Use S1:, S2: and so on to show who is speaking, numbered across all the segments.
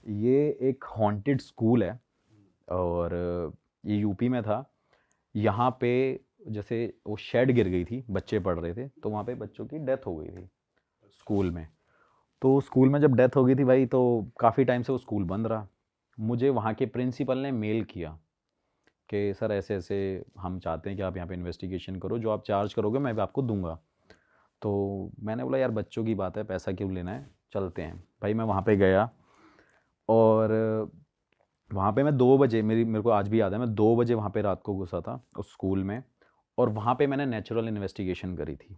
S1: ये एक haunted school है और ये यूपी में था। यहाँ पे जैसे वो शेड गिर गई थी, बच्चे पढ़ रहे थे, तो वहाँ पे बच्चों की डेथ हो गई थी स्कूल में। तो स्कूल में जब डेथ हो गई थी भाई, तो काफ़ी टाइम से वो स्कूल बंद रहा। मुझे वहाँ के प्रिंसिपल ने मेल किया कि सर ऐसे ऐसे हम चाहते हैं कि आप यहाँ पे इन्वेस्टिगेशन करो, जो आप चार्ज करोगे मैं भी आपको दूंगा। तो मैंने बोला यार बच्चों की बात है, पैसा क्यों लेना है, चलते हैं। भाई मैं वहाँ पे गया और वहाँ पे मैं 2 बजे, मेरे को आज भी याद है, मैं 2 बजे वहाँ पे रात को घुसा था उस स्कूल में। और वहाँ पे मैंने नेचुरल इन्वेस्टिगेशन करी थी,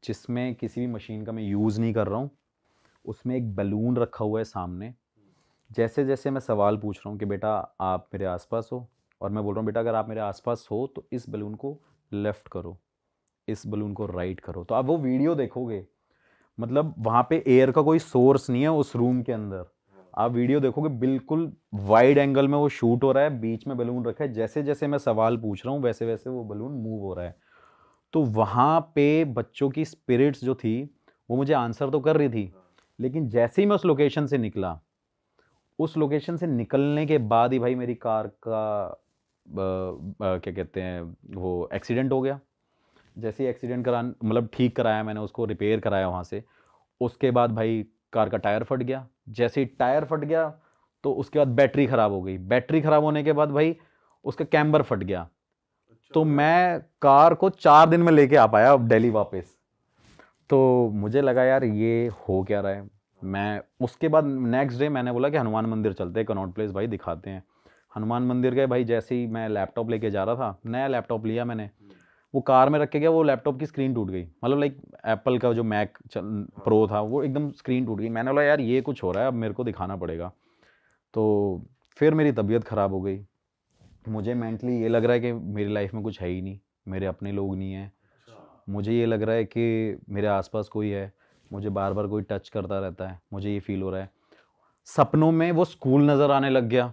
S1: जिसमें किसी भी मशीन का मैं यूज़ नहीं कर रहा हूँ। उसमें एक बैलून रखा हुआ है सामने। जैसे जैसे मैं सवाल पूछ रहा हूँ कि बेटा आप मेरे आसपास हो, और मैं बोल रहा हूँ बेटा अगर आप मेरे आसपास हो तो इस बैलून को लेफ़्ट करो, इस बैलून को राइट करो, तो आप वो वीडियो देखोगे। मतलब वहाँ पे एयर का कोई सोर्स नहीं है उस रूम के अंदर। आप वीडियो देखोगे, बिल्कुल वाइड एंगल में वो शूट हो रहा है, बीच में बैलून रखा है, जैसे जैसे मैं सवाल पूछ रहा हूँ वैसे वैसे वो बैलून मूव हो रहा है। तो वहाँ पे बच्चों की स्पिरिट्स जो थी वो मुझे आंसर तो कर रही थी, लेकिन जैसे ही मैं उस लोकेशन से निकला, उस लोकेशन से निकलने के बाद ही भाई मेरी कार का क्या कहते हैं वो एक्सीडेंट हो गया। जैसे ही एक्सीडेंट करा, मतलब ठीक कराया मैंने उसको, रिपेयर कराया वहाँ से। उसके बाद भाई कार का टायर फट गया। जैसे ही टायर फट गया तो उसके बाद बैटरी ख़राब हो गई। बैटरी ख़राब होने के बाद भाई उसका कैम्बर फट गया। तो मैं कार को 4 दिन में लेके आ पाया अब दिल्ली वापस। तो मुझे लगा यार ये हो क्या रहा है। मैं उसके बाद नेक्स्ट डे मैंने बोला कि हनुमान मंदिर चलते हैं, कनॉट प्लेस भाई दिखाते हैं। हनुमान मंदिर गए भाई। जैसे ही मैं लैपटॉप लेके जा रहा था, नया लैपटॉप लिया मैंने, वो कार में रख के गया, वो लैपटॉप की स्क्रीन टूट गई। मतलब लाइक एप्पल का जो मैक प्रो था वो एकदम स्क्रीन टूट गई। मैंने बोला यार ये कुछ हो रहा है, अब मेरे को दिखाना पड़ेगा। तो फिर मेरी तबीयत ख़राब हो गई। मुझे मेंटली ये लग रहा है कि मेरी लाइफ में कुछ है ही नहीं, मेरे अपने लोग नहीं हैं। मुझे ये लग रहा है कि मेरे आसपास कोई है, मुझे बार बार कोई टच करता रहता है, मुझे ये फील हो रहा है। सपनों में वो स्कूल नज़र आने लग गया।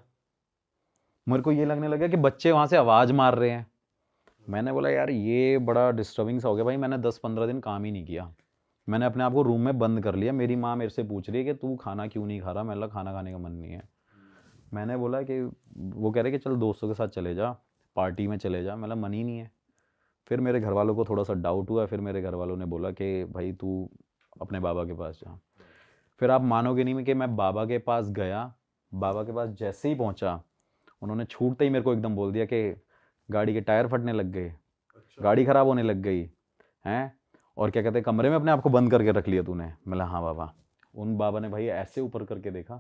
S1: मेरे को ये लगने लगा कि बच्चे वहाँ से आवाज़ मार रहे हैं। मैंने बोला यार ये बड़ा डिस्टर्बिंग सा हो गया भाई। मैंने 10-15 दिन काम ही नहीं किया। मैंने अपने आप को रूम में बंद कर लिया। मेरी माँ मेरे से पूछ रही है कि तू खाना क्यों नहीं खा रहा। मैंने बोला खाना खाने का मन नहीं है। मैंने बोला कि वो कह रहे कि चल दोस्तों के साथ चले जा, पार्टी में चले जा। मतलब मन ही नहीं है। फिर मेरे घर वालों को थोड़ा सा डाउट हुआ। फिर मेरे घर वालों ने बोला कि भाई तू अपने बाबा के पास जा। फिर आप मानोगे नहीं कि मैं बाबा के पास गया। बाबा के पास जैसे ही पहुंचा, उन्होंने छूटते ही मेरे को एकदम बोल दिया कि गाड़ी के टायर फटने लग गए, गाड़ी ख़राब होने लग गई हैं, और क्या कहते हैं कमरे में अपने आप को बंद करके रख लिया तूने। मैं हाँ बाबा। उन बाबा ने भाई ऐसे ऊपर करके देखा,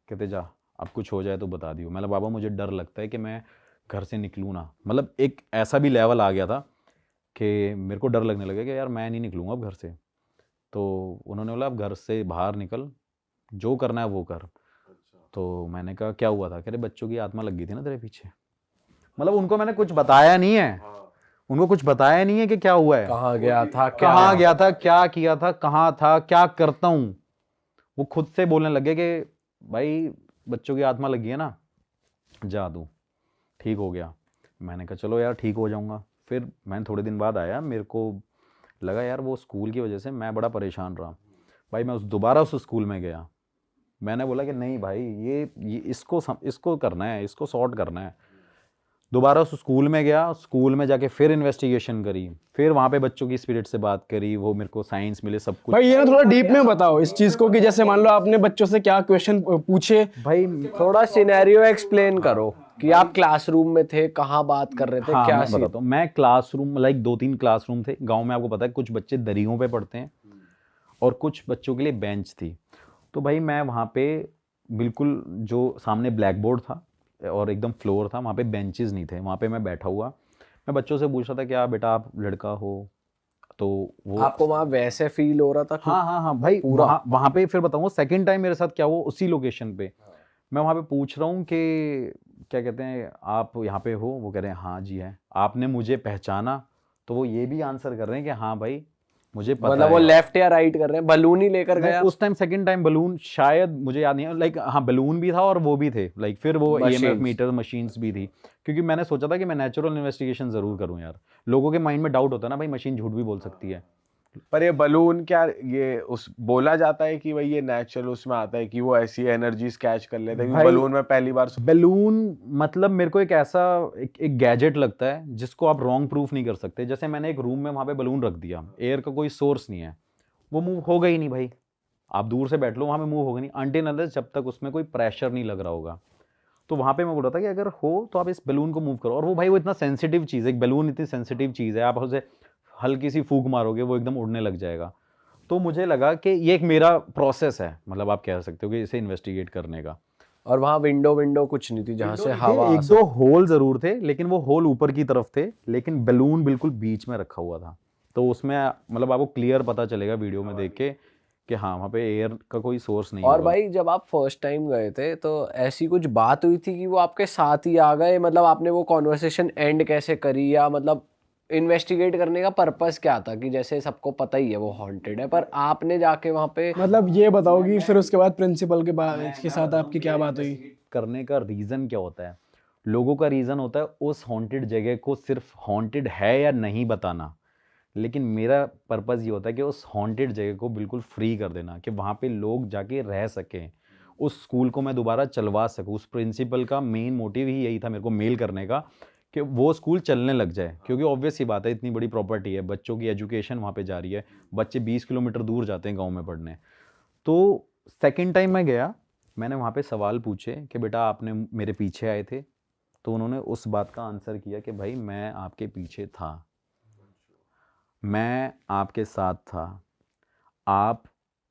S1: कहते जा अब कुछ हो जाए तो बता दियो। मैं बाबा मुझे डर लगता है कि मैं घर से निकलूँ ना। मतलब एक ऐसा भी लेवल आ गया था कि मेरे को डर लगने लगा कि यार मैं नहीं निकलूँगा अब घर से। तो उन्होंने बोला अब घर से बाहर निकल, जो करना है वो कर। तो मैंने कहा क्या हुआ था? कह रहे बच्चों की आत्मा लग गई थी ना तेरे पीछे। मतलब उनको मैंने कुछ बताया नहीं है। उनको कुछ बताया नहीं है कि क्या हुआ है,
S2: कहाँ गया था, क्या
S1: कहाँ गया था, क्या किया था, कहाँ था, क्या करता हूँ। वो खुद से बोलने लगे कि भाई बच्चों की आत्मा लगी है ना, जा तू ठीक हो गया। मैंने कहा चलो यार ठीक हो जाऊंगा। फिर मैं थोड़े दिन बाद आया, मेरे को लगा यार वो स्कूल की वजह से मैं बड़ा परेशान रहा। भाई मैं दोबारा उस स्कूल में गया। मैंने बोला कि नहीं भाई ये इसको करना है, इसको सॉर्ट करना है। दोबारा उस स्कूल में गया। स्कूल में जाके फिर इन्वेस्टिगेशन करी। फिर वहाँ पे बच्चों की स्पिरिट से बात करी, वो मेरे को साइंस मिले, सब कुछ।
S2: भाई ये ना थोड़ा डीप में बताओ इस चीज को कि जैसे मान लो आपने बच्चों से क्या क्वेश्चन पूछे।
S1: भाई
S3: थोड़ा सिनेरियो एक्सप्लेन करो कि आप क्लासरूम में थे, कहाँ बात कर रहे थे,
S1: हाँ
S3: क्या
S1: मैं
S3: सीन।
S1: बताता हूँ। मैं क्लासरूम, लाइक 2-3 क्लासरूम थे गांव में, आपको पता है कुछ बच्चे दरियों पे पढ़ते हैं और कुछ बच्चों के लिए बेंच थी। तो भाई मैं वहाँ पे बिल्कुल, जो सामने ब्लैक बोर्ड था और एकदम फ्लोर था, वहाँ पे बेंचेस नहीं थे। वहाँ पे मैं बैठा हुआ, मैं बच्चों से पूछ रहा था क्या बेटा आप लड़का हो? तो वो
S3: आपको वहां वैसे फील हो रहा था कि
S1: हाँ हाँ हाँ भाई,
S3: पूरा
S1: वहाँ वहाँ पे फिर बताऊँगा सेकंड टाइम मेरे साथ क्या हुआ उसी लोकेशन पे। मैं वहाँ पे पूछ रहा हूँ कि क्या कहते हैं आप यहाँ पे हो? वो कह रहे हैं हाँ जी है। आपने मुझे पहचाना? तो वो ये भी आंसर कर रहे हैं कि हाँ भाई मुझे पता
S3: मतलब वो
S1: है।
S3: लेफ्ट या राइट कर रहे हैं, बलून ही लेकर
S1: नहीं
S3: गया
S1: उस टाइम सेकंड टाइम बलून शायद मुझे याद नहीं है। लाइक हाँ बलून भी था और वो भी थे, लाइक फिर वो ईएमएफ
S3: मशीन्स।
S1: मीटर मशीन्स भी थी। क्योंकि मैंने सोचा था कि मैं नेचुरल इन्वेस्टिगेशन ज़रूर करूँ यार। लोगों के माइंड में डाउट होता है ना भाई, मशीन झूठ भी बोल सकती है।
S4: पर ये बलून क्या ये उस बोला जाता है कि भाई ये नेचुरल उसमें आता है कि वो ऐसी एनर्जीज कैच कर लेता है,
S1: भाई,
S4: बलून में पहली बार
S1: बैलून मतलब मेरे को एक ऐसा एक गैजेट लगता है जिसको आप रॉन्ग प्रूफ नहीं कर सकते। जैसे मैंने एक रूम में वहां पे बलून रख दिया, एयर का कोई सोर्स नहीं है, वो मूव होगा ही नहीं भाई। आप दूर से बैठ लो, वहां पे मूव होगा नहीं अनटिल अनलेस जब तक उसमें कोई प्रेशर नहीं लग रहा होगा। तो वहां पे मैं बोल रहा था कि अगर हो तो आप इस बैलून को मूव करो। और वो भाई वो इतना सेंसिटिव चीज़ है, एक बैलून इतनी सेंसिटिव चीज़ है, आप उसे हल्की सी फूंक मारोगे वो एकदम उड़ने लग जाएगा। तो मुझे लगा कि ये एक मेरा प्रोसेस है, मतलब आप कह सकते हो कि इसे इन्वेस्टिगेट करने का।
S3: और वहाँ विंडो कुछ नहीं थी जहाँ से
S1: थे,
S3: हवा
S1: एक दो होल जरूर थे, लेकिन वो होल ऊपर की तरफ थे, लेकिन बैलून बिल्कुल बीच में रखा हुआ था। तो उसमें मतलब आपको क्लियर पता चलेगा वीडियो में देख के कि हाँ वहाँ पे एयर का कोई सोर्स नहीं
S3: और
S1: होगा।
S3: भाई जब आप फर्स्ट टाइम गए थे तो ऐसी कुछ बात हुई थी कि वो आपके साथ ही आ गए, मतलब आपने वो कॉन्वर्सेशन एंड कैसे करी, या मतलब इन्वेस्टिगेट करने का पर्पस क्या था? कि जैसे सबको पता ही है वो हॉन्टेड है, पर आपने जाके वहाँ पे
S2: मतलब ये बताओ कि फिर उसके बाद प्रिंसिपल के साथ आपकी क्या बात हुई?
S1: करने का रीज़न क्या होता है? लोगों का रीज़न होता है उस हॉन्टेड जगह को सिर्फ हॉन्टेड है या नहीं बताना, लेकिन मेरा पर्पज़ ये होता है कि उस हॉन्टेड जगह को बिल्कुल फ्री कर देना, कि वहाँ पे लोग जाके रह सकें, उस स्कूल को मैं दोबारा चलवा सकूँ। उस प्रिंसिपल का मेन मोटिव ही यही था मेरे को मेल करने का, कि वो स्कूल चलने लग जाए। क्योंकि ऑब्वियस सी बात है, इतनी बड़ी प्रॉपर्टी है, बच्चों की एजुकेशन वहाँ पे जा रही है, बच्चे 20 किलोमीटर दूर जाते हैं गाँव में पढ़ने। तो सेकेंड टाइम मैं गया, मैंने वहाँ पे सवाल पूछे कि बेटा आपने मेरे पीछे आए थे? तो उन्होंने उस बात का आंसर किया कि भाई मैं आपके पीछे था, मैं आपके साथ था, आप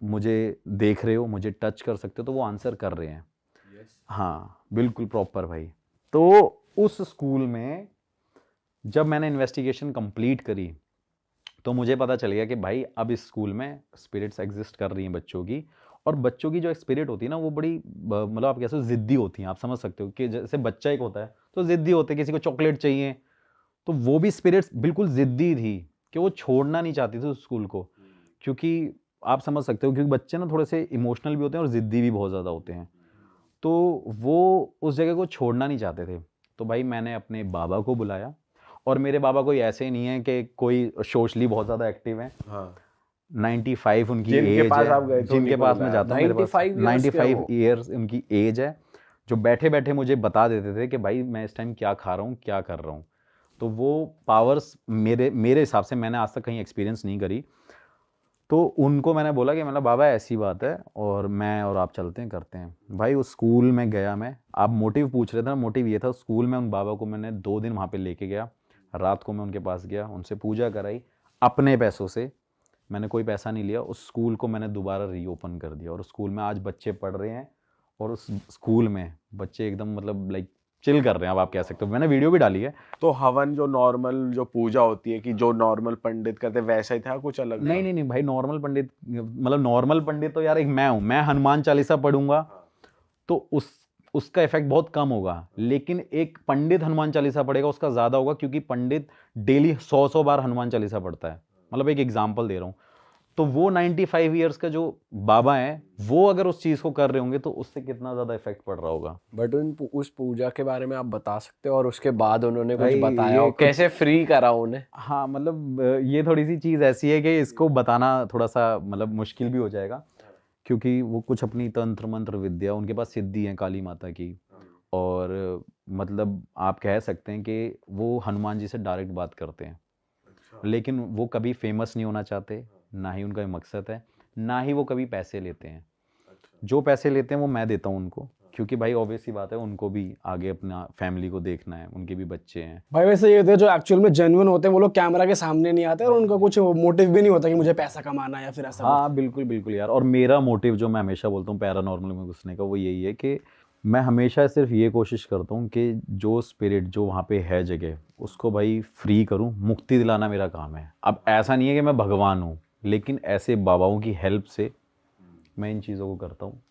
S1: मुझे देख रहे हो, मुझे टच कर सकते हो। तो वो आंसर कर रहे हैं। हाँ बिल्कुल प्रॉपर भाई। तो उस स्कूल में जब मैंने इन्वेस्टिगेशन कंप्लीट करी तो मुझे पता चल गया कि भाई अब इस स्कूल में स्पिरिट्स एग्जिस्ट कर रही हैं बच्चों की। और बच्चों की जो स्पिरिट होती है ना वो बड़ी मतलब आप कैसे ज़िद्दी होती हैं। आप समझ सकते हो कि जैसे बच्चा एक होता है तो ज़िद्दी होते हैं, किसी को चॉकलेट चाहिए, तो वो भी स्पिरिट्स बिल्कुल ज़िद्दी थी कि वो छोड़ना नहीं चाहती थी उस स्कूल को। क्योंकि आप समझ सकते हो, क्योंकि बच्चे ना थोड़े से इमोशनल भी होते हैं और ज़िद्दी भी बहुत ज़्यादा होते हैं, तो वो उस जगह को छोड़ना नहीं चाहते थे। तो भाई मैंने अपने बाबा को बुलाया, और मेरे बाबा कोई ऐसे ही नहीं है कि कोई सोशली बहुत ज़्यादा एक्टिव हैं।
S4: हाँ
S1: 95 उनकी
S4: जिनके
S1: एज
S4: पास
S1: है,
S4: आप गए थे
S1: जिनके
S4: उन्हीं को
S1: पास मैं
S4: बुलाया।
S1: जाता हूँ, मेरे पास
S3: 95 years के
S1: 95
S3: वो।
S1: ईयर्स उनकी एज है, जो बैठे बैठे मुझे बता देते थे कि भाई मैं इस टाइम क्या खा रहा हूँ, क्या कर रहा हूँ। तो वो पावर्स मेरे मेरे हिसाब से मैंने आज तक कहीं एक्सपीरियंस नहीं करी। तो उनको मैंने बोला कि मतलब बाबा ऐसी बात है, और मैं और आप चलते हैं, करते हैं। भाई उस स्कूल में गया मैं, आप मोटिव पूछ रहे थे ना, मोटिव ये था उस स्कूल में उन बाबा को मैंने 2 दिन वहाँ पे लेके गया। रात को मैं उनके पास गया, उनसे पूजा कराई अपने पैसों से, मैंने कोई पैसा नहीं लिया। उस स्कूल को मैंने दोबारा रीओपन कर दिया, और उस स्कूल में आज बच्चे पढ़ रहे हैं, और उस स्कूल में बच्चे एकदम मतलब लाइक चिल कर रहे हैं, अब आप कह सकते हो। मैंने वीडियो भी डाली है।
S4: तो हवन जो नॉर्मल जो पूजा होती है कि जो नॉर्मल पंडित करते वैसा ही था, कुछ अलग
S1: नहीं
S4: था?
S1: नहीं नहीं भाई, नॉर्मल पंडित मतलब नॉर्मल पंडित तो यार एक मैं हूँ, मैं हनुमान चालीसा पढ़ूंगा तो उसका इफेक्ट बहुत कम होगा। लेकिन एक पंडित हनुमान चालीसा पढ़ेगा उसका ज़्यादा होगा, क्योंकि पंडित डेली 100 बार हनुमान चालीसा पढ़ता है। मतलब एक एग्जाम्पल दे रहा हूँ। तो वो 95 ईयर्स का जो बाबा है, वो अगर उस चीज़ को कर रहे होंगे तो उससे कितना ज़्यादा इफेक्ट पड़ रहा होगा।
S3: बट उस पूजा के बारे में आप बता सकते हो, और उसके बाद उन्होंने कुछ
S1: भाई,
S3: बताया
S1: ये
S3: हो,
S1: कुछ-
S3: कैसे फ्री करा उन्हें?
S1: हाँ मतलब ये थोड़ी सी चीज़ ऐसी है कि इसको बताना थोड़ा सा मतलब मुश्किल भी हो जाएगा, क्योंकि वो कुछ अपनी तंत्र मंत्र विद्या, उनके पास सिद्धि है काली माता की। और मतलब आप कह सकते हैं कि वो हनुमान जी से डायरेक्ट बात करते हैं, लेकिन वो कभी फेमस नहीं होना चाहते, ना ही उनका ये मकसद है, ना ही वो कभी पैसे लेते हैं। जो पैसे लेते हैं वो मैं देता हूँ उनको, क्योंकि भाई ऑब्वियस सी बात है, उनको भी आगे अपना फैमिली को देखना है, उनके भी बच्चे हैं।
S2: भाई वैसे ये होते हैं जो एक्चुअल में जेन्युइन होते हैं, वो लोग कैमरा के सामने नहीं आते, और उनका कुछ मोटिव भी नहीं होता कि मुझे पैसा कमाना है या फिर ऐसा कुछ।
S1: हाँ बिल्कुल बिल्कुल यार। और मेरा मोटिव जो मैं हमेशा बोलता हूँ पैरानॉर्मल में घुसने का, वो यही है कि मैं हमेशा सिर्फ ये कोशिश करता हूँ कि जो स्पिरिट जो वहाँ पे है जगह, उसको भाई फ्री करूँ, मुक्ति दिलाना मेरा काम है। अब ऐसा नहीं है कि मैं भगवान हूँ, लेकिन ऐसे बाबाओं की हेल्प से मैं इन चीज़ों को करता हूँ,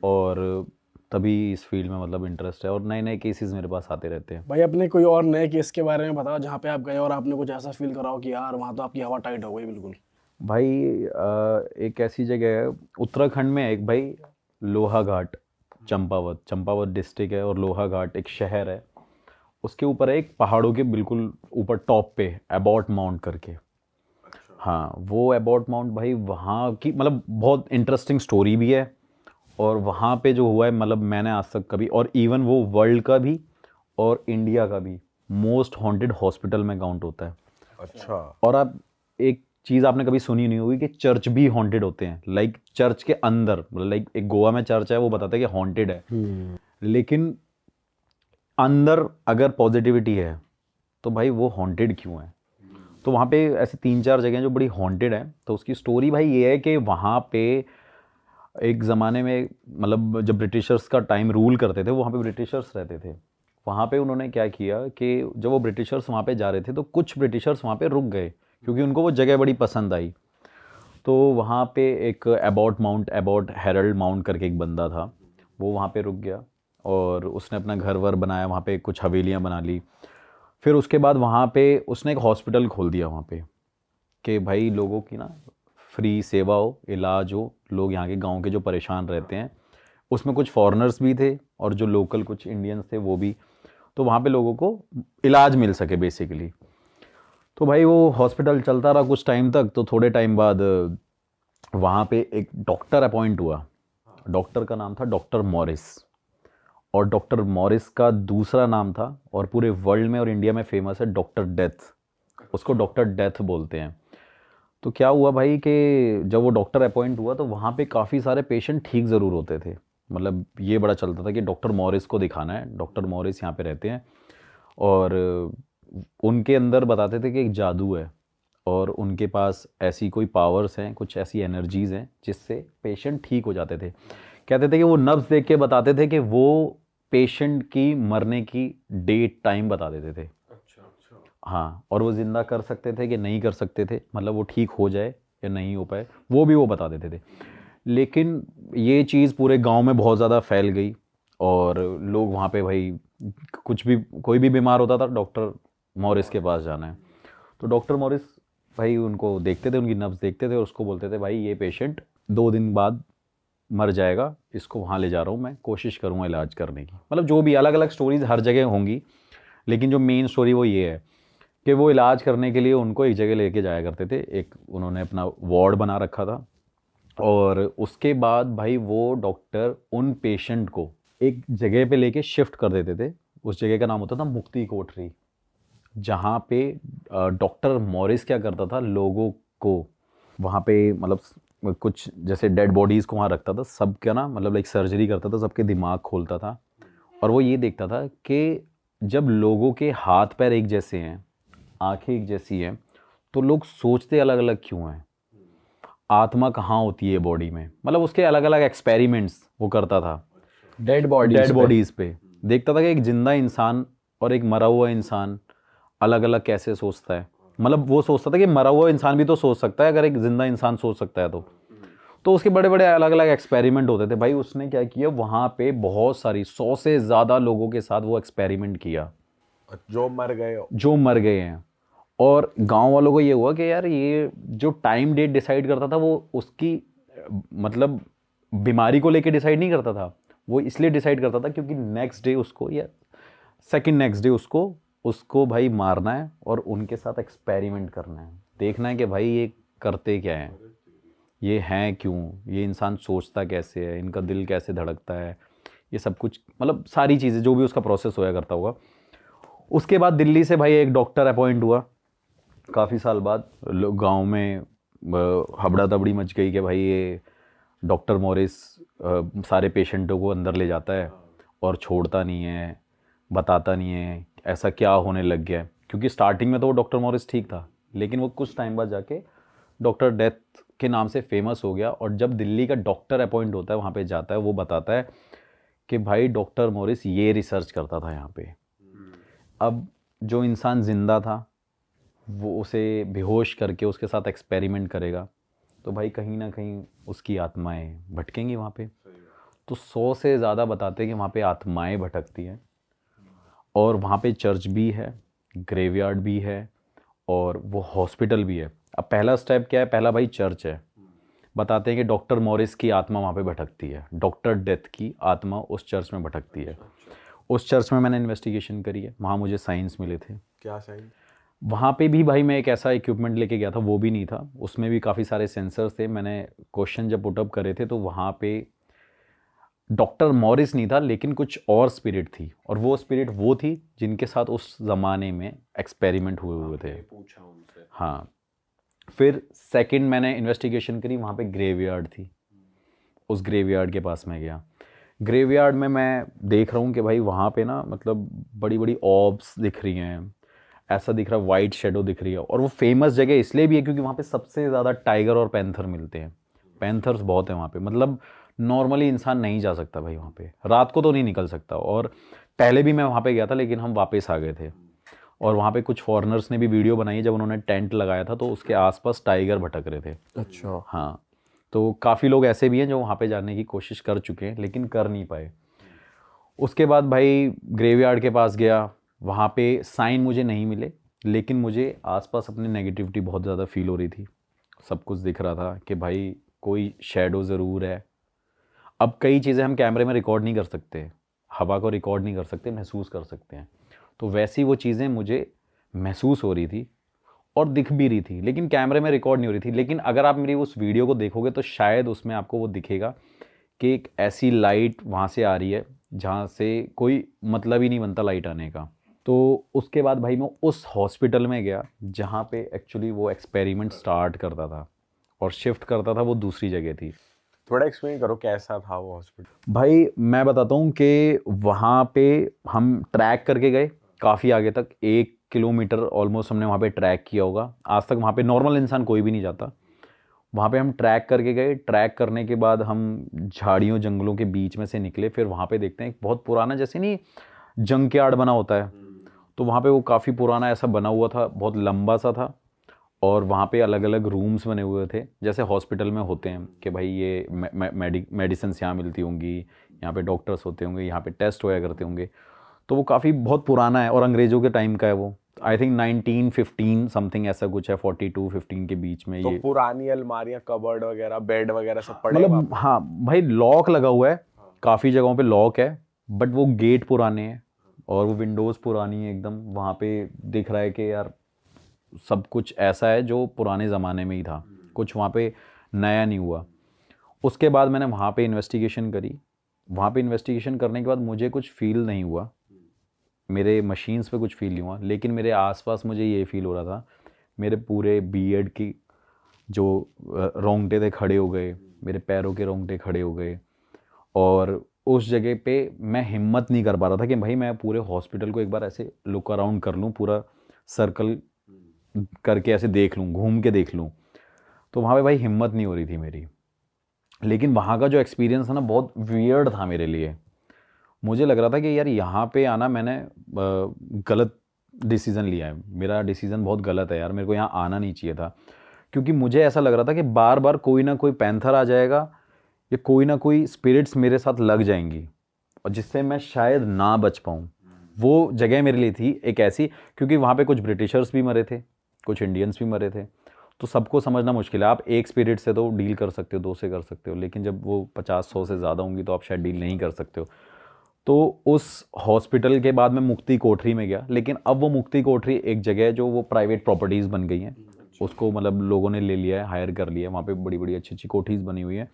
S1: और तभी इस फील्ड में मतलब इंटरेस्ट है, और नए नए केसेस मेरे पास आते रहते हैं।
S2: भाई अपने कोई और नए केस के बारे में बताओ जहाँ पे आप गए और आपने कुछ ऐसा फील करा हो कि यार वहाँ तो आपकी हवा टाइट हो गई बिल्कुल।
S1: भाई एक ऐसी जगह है उत्तराखंड में, एक भाई लोहा घाट, चंपावत डिस्ट्रिक्ट है, और लोहा घाट एक शहर है, उसके ऊपर है एक पहाड़ों के बिल्कुल ऊपर टॉप पे, अबॉट माउंट करके। हाँ, वो एबॉट माउंट भाई वहाँ की मतलब बहुत इंटरेस्टिंग स्टोरी भी है। और वहाँ पे जो हुआ है मतलब मैंने आज तक कभी, और इवन वो वर्ल्ड का भी और इंडिया का भी मोस्ट हॉन्टेड हॉस्पिटल में काउंट होता है।
S4: अच्छा।
S1: और आप एक चीज़ आपने कभी सुनी नहीं होगी कि चर्च भी हॉन्टेड होते हैं। लाइक चर्च के अंदर, मतलब लाइक एक गोवा में चर्च है, वो बताता है कि हॉन्टेड है, लेकिन अंदर अगर पॉजिटिविटी है तो भाई वो हॉन्टेड क्यों है? तो वहाँ पे ऐसे 3-4 जगह जो बड़ी हॉन्टेड है। तो उसकी स्टोरी भाई ये है कि वहाँ पे एक ज़माने में मतलब जब ब्रिटिशर्स का टाइम रूल करते थे, वहाँ पे ब्रिटिशर्स रहते थे। वहाँ पे उन्होंने क्या किया कि जब वो ब्रिटिशर्स वहाँ पे जा रहे थे तो कुछ ब्रिटिशर्स वहाँ पे रुक गए क्योंकि उनको वो जगह बड़ी पसंद आई। तो वहाँ पे एक एबॉट हेरल्ड माउंट करके एक बंदा था, वो वहाँ पे रुक गया और उसने अपना घर वर बनाया, वहाँ पे कुछ हवेलियाँ बना ली। फिर उसके बाद वहाँ पे उसने एक हॉस्पिटल खोल दिया वहाँ पे कि भाई लोगों की ना फ्री सेवा हो, इलाज हो, लोग यहाँ के गांव के जो परेशान रहते हैं। उसमें कुछ फॉरेनर्स भी थे और जो लोकल कुछ इंडियंस थे वो भी, तो वहाँ पे लोगों को इलाज मिल सके बेसिकली। तो भाई वो हॉस्पिटल चलता रहा कुछ टाइम तक। तो थोड़े टाइम बाद वहाँ पे एक डॉक्टर अपॉइंट हुआ। डॉक्टर का नाम था डॉक्टर मॉरिस, और डॉक्टर मॉरिस का दूसरा नाम था और पूरे वर्ल्ड में और इंडिया में फेमस है डॉक्टर डेथ। उसको डॉक्टर डेथ बोलते हैं। तो क्या हुआ भाई कि जब वो डॉक्टर अपॉइंट हुआ तो वहाँ पे काफ़ी सारे पेशेंट ठीक ज़रूर होते थे। मतलब ये बड़ा चलता था कि डॉक्टर मॉरिस को दिखाना है, डॉक्टर मॉरिस यहाँ पे रहते हैं। और उनके अंदर बताते थे कि एक जादू है और उनके पास ऐसी कोई पावर्स हैं, कुछ ऐसी एनर्जीज़ हैं जिससे पेशेंट ठीक हो जाते थे। कहते थे कि वो नब्ज़ देख के बताते थे कि वो पेशेंट की मरने की डेट टाइम बता देते थे। हाँ, और वो ज़िंदा कर सकते थे कि नहीं कर सकते थे, मतलब वो ठीक हो जाए या नहीं हो पाए, वो भी वो बता देते थे। लेकिन ये चीज़ पूरे गांव में बहुत ज़्यादा फैल गई और लोग वहाँ पे भाई कुछ भी, कोई भी बीमार होता था डॉक्टर मॉरिस के पास जाना है। तो डॉक्टर मॉरिस भाई उनको देखते थे, उनकी नब्ज़ देखते थे और उसको बोलते थे भाई ये पेशेंट 2 दिन बाद मर जाएगा, इसको वहाँ ले जा रहा हूँ, मैं कोशिश करूँगा इलाज करने की। मतलब जो भी अलग अलग स्टोरीज़ हर जगह होंगी, लेकिन जो मेन स्टोरी वो ये है कि वो इलाज करने के लिए उनको एक जगह लेके जाया करते थे। एक उन्होंने अपना वार्ड बना रखा था और उसके बाद भाई वो डॉक्टर उन पेशेंट को एक जगह पे लेके शिफ्ट कर देते थे। उस जगह का नाम होता था मुक्ति कोठरी, जहाँ पे डॉक्टर मॉरिस क्या करता था, लोगों को वहाँ पे मतलब कुछ जैसे डेड बॉडीज़ को वहाँ रखता था, सबका ना मतलब एक सर्जरी करता था, सबके दिमाग खोलता था। और वो ये देखता था कि जब लोगों के हाथ पैर एक जैसे हैं, आंखें एक जैसी हैं, तो लोग सोचते अलग अलग क्यों हैं, आत्मा कहाँ होती है बॉडी में। मतलब उसके अलग अलग एक्सपेरिमेंट्स वो करता था
S2: डेड
S1: बॉडीज़ पे। देखता था कि एक जिंदा इंसान और एक मरा हुआ इंसान अलग अलग कैसे सोचता है। मतलब वो सोचता था कि मरा हुआ इंसान भी तो सोच सकता है अगर एक जिंदा इंसान सोच सकता है तो उसके बड़े बड़े अलग अलग एक्सपेरिमेंट होते थे। भाई उसने क्या किया, वहाँ पे बहुत सारी 100 से ज़्यादा लोगों के साथ वो एक्सपेरिमेंट किया
S4: जो मर गए
S1: हैं। और गांव वालों को ये हुआ कि यार ये जो टाइम डेट डिसाइड करता था वो उसकी मतलब बीमारी को लेके डिसाइड नहीं करता था, वो इसलिए डिसाइड करता था क्योंकि नेक्स्ट डे उसको या सेकंड नेक्स्ट डे उसको भाई मारना है और उनके साथ एक्सपेरिमेंट करना है, देखना है कि भाई ये करते क्या हैं, ये हैं क्यों, ये इंसान सोचता कैसे है, इनका दिल कैसे धड़कता है, ये सब कुछ मतलब सारी चीज़ें जो भी उसका प्रोसेस होया करता होगा। उसके बाद दिल्ली से भाई एक डॉक्टर अपॉइंट हुआ काफ़ी साल बाद। लोग गांव में हबड़ा तबड़ी मच गई कि भाई ये डॉक्टर मॉरिस सारे पेशेंटों को अंदर ले जाता है और छोड़ता नहीं है, बताता नहीं है ऐसा क्या होने लग गया है। क्योंकि स्टार्टिंग में तो वो डॉक्टर मॉरिस ठीक था, लेकिन वो कुछ टाइम बाद जाके डॉक्टर डेथ के नाम से फेमस हो गया। और जब दिल्ली का डॉक्टर अपॉइंट होता है वहाँ पे जाता है, वो बताता है कि भाई डॉक्टर मॉरिस ये रिसर्च करता था यहाँ पे। अब जो इंसान ज़िंदा था वो उसे बेहोश करके उसके साथ एक्सपेरिमेंट करेगा, तो भाई कहीं ना कहीं उसकी आत्माएं भटकेंगी वहाँ पे। तो 100 से ज़्यादा बताते हैं कि वहाँ पे आत्माएं भटकती हैं। और वहाँ पे चर्च भी है, ग्रेवयार्ड भी है और वो हॉस्पिटल भी है। अब पहला स्टेप क्या है, पहला भाई चर्च है। बताते हैं कि डॉक्टर मॉरिस की आत्मा वहाँ पे भटकती है, डॉक्टर डेथ की आत्मा उस चर्च में भटकती है। उस चर्च में मैंने इन्वेस्टिगेशन करी है, वहाँ मुझे साइंस मिले थे।
S4: क्या साइन?
S1: वहाँ पे भी भाई मैं एक ऐसा इक्विपमेंट लेके गया था, वो भी नहीं था, उसमें भी काफ़ी सारे सेंसर्स थे। मैंने क्वेश्चन जब पुटअप करे थे तो वहाँ पे डॉक्टर मॉरिस नहीं था, लेकिन कुछ और स्पिरिट थी, और वो स्पिरिट वो थी जिनके साथ उस ज़माने में एक्सपेरिमेंट हुए हुए थे।
S4: पूछा उनसे।
S1: हाँ। फिर सेकंड मैंने इन्वेस्टिगेशन करी, वहाँ पे ग्रेवयार्ड थी, उस ग्रेवयार्ड के पास मैं गया। ग्रेवयार्ड में मैं देख रहा हूँ कि भाई वहाँ पे ना मतलब बड़ी बड़ी ऑब्स दिख रही हैं, ऐसा दिख रहा है, वाइट शेडो दिख रही है। और वो फेमस जगह इसलिए भी है क्योंकि वहाँ पे सबसे ज़्यादा टाइगर और पैंथर मिलते हैं। पैंथर्स बहुत हैं वहाँ पे, मतलब नॉर्मली इंसान नहीं जा सकता भाई वहाँ पे, रात को तो नहीं निकल सकता। और पहले भी मैं वहाँ पे गया था, लेकिन हम वापस आ गए थे। और वहाँ पे कुछ फॉरेनर्स ने भी वीडियो बनाई है, जब उन्होंने टेंट लगाया था तो उसके आसपास टाइगर भटक रहे थे।
S3: अच्छा।
S1: हाँ, तो काफ़ी लोग ऐसे भी हैं जो वहाँ पे जाने की कोशिश कर चुके हैं लेकिन कर नहीं पाए। उसके बाद भाई ग्रेवयार्ड के पास गया, वहाँ पे साइन मुझे नहीं मिले, लेकिन मुझे आसपास अपनी नेगेटिविटी बहुत ज़्यादा फील हो रही थी। सब कुछ दिख रहा था कि भाई कोई शैडो ज़रूर है। अब कई चीज़ें हम कैमरे में रिकॉर्ड नहीं कर सकते, हवा को रिकॉर्ड नहीं कर सकते, महसूस कर सकते हैं। तो वैसी वो चीज़ें मुझे महसूस हो रही थी और दिख भी रही थी, लेकिन कैमरे में रिकॉर्ड नहीं हो रही थी। लेकिन अगर आप मेरी उस वीडियो को देखोगे तो शायद उसमें आपको वो दिखेगा कि एक ऐसी लाइट वहाँ से आ रही है जहाँ से कोई मतलब ही नहीं बनता लाइट आने का। तो उसके बाद भाई मैं उस हॉस्पिटल में गया जहाँ पे एक्चुअली वो एक्सपेरिमेंट स्टार्ट करता था और शिफ्ट करता था, वो दूसरी जगह थी।
S4: थोड़ा एक्सप्लेन करो कैसा था वो हॉस्पिटल।
S1: भाई मैं बताता हूँ कि वहाँ पे हम ट्रैक करके गए काफ़ी आगे तक, 1 किलोमीटर ऑलमोस्ट हमने वहाँ पे ट्रैक किया होगा। आज तक वहाँ पे नॉर्मल इंसान कोई भी नहीं जाता। वहाँ पे हम ट्रैक करके गए, ट्रैक करने के बाद हम झाड़ियों जंगलों के बीच में से निकले। फिर वहाँ पे देखते हैं एक बहुत पुराना, जैसे नहीं जंक यार्ड बना होता है, तो वहाँ पे वो काफ़ी पुराना ऐसा बना हुआ था, बहुत लंबा सा था। और वहाँ पे अलग अलग रूम्स बने हुए थे, जैसे हॉस्पिटल में होते हैं कि भाई ये मेडिसिन यहाँ मिलती होंगी, यहाँ पे डॉक्टर्स होते होंगे, यहाँ पे टेस्ट होया करते होंगे। तो वो काफ़ी बहुत पुराना है और अंग्रेज़ों के टाइम का है वो। आई थिंक 1915 समथिंग ऐसा कुछ है, 42-15 के बीच में
S4: तो
S1: ये।
S4: पुरानी अलमारियां, कबर्ड वगैरह, बेड वगैरह सब पड़े हैं वहाँ
S1: मतलब हाँ भाई, लॉक लगा हुआ है, काफ़ी जगहों पे लॉक है, बट वो गेट पुराने हैं और वो विंडोज़ पुरानी है एकदम। वहाँ पे दिख रहा है कि यार सब कुछ ऐसा है जो पुराने ज़माने में ही था, कुछ वहाँ पे नया नहीं हुआ। उसके बाद मैंने वहाँ पे इन्वेस्टिगेशन करी। वहाँ पे इन्वेस्टिगेशन करने के बाद मुझे कुछ फील नहीं हुआ, मेरे मशीन्स पे कुछ फील नहीं हुआ, लेकिन मेरे आसपास मुझे ये फील हो रहा था, मेरे पूरे बीएड की जो रोंगटे थे खड़े हो गए, मेरे पैरों के रोंगटे खड़े हो गए। और उस जगह पे मैं हिम्मत नहीं कर पा रहा था कि भाई मैं पूरे हॉस्पिटल को एक बार ऐसे लुक अराउंड कर लूँ, पूरा सर्कल करके ऐसे देख लूँ, घूम के देख लूँ। तो वहाँ पे भाई हिम्मत नहीं हो रही थी मेरी। लेकिन वहाँ का जो एक्सपीरियंस था ना, बहुत वियर्ड था मेरे लिए। मुझे लग रहा था कि यार यहाँ पे आना मैंने गलत डिसीज़न लिया है, मेरा डिसीज़न बहुत गलत है यार, मेरे को यहाँ आना नहीं चाहिए था। क्योंकि मुझे ऐसा लग रहा था कि बार बार कोई ना कोई पैंथर आ जाएगा या कोई ना कोई स्पिरिट्स मेरे साथ लग जाएंगी और जिससे मैं शायद ना बच पाऊँ। वो जगह मेरे लिए थी एक ऐसी, क्योंकि वहाँ पे कुछ ब्रिटिशर्स भी मरे थे, कुछ इंडियंस भी मरे थे। तो सबको समझना मुश्किल है। आप एक स्पिरिट से तो डील कर सकते हो, 2 से कर सकते हो, लेकिन जब वो 50-100 से ज़्यादा होंगी तो आप शायद डील नहीं कर सकते हो। तो उस हॉस्पिटल के बाद मैं मुक्ति कोठरी में गया, लेकिन अब वो मुक्ति कोठरी एक जगह है जो वो प्राइवेट प्रॉपर्टीज़ बन गई हैं, उसको मतलब लोगों ने ले लिया है, हायर कर लिया है। वहाँ पे बड़ी बड़ी अच्छी अच्छी कोठीज़ बनी हुई हैं,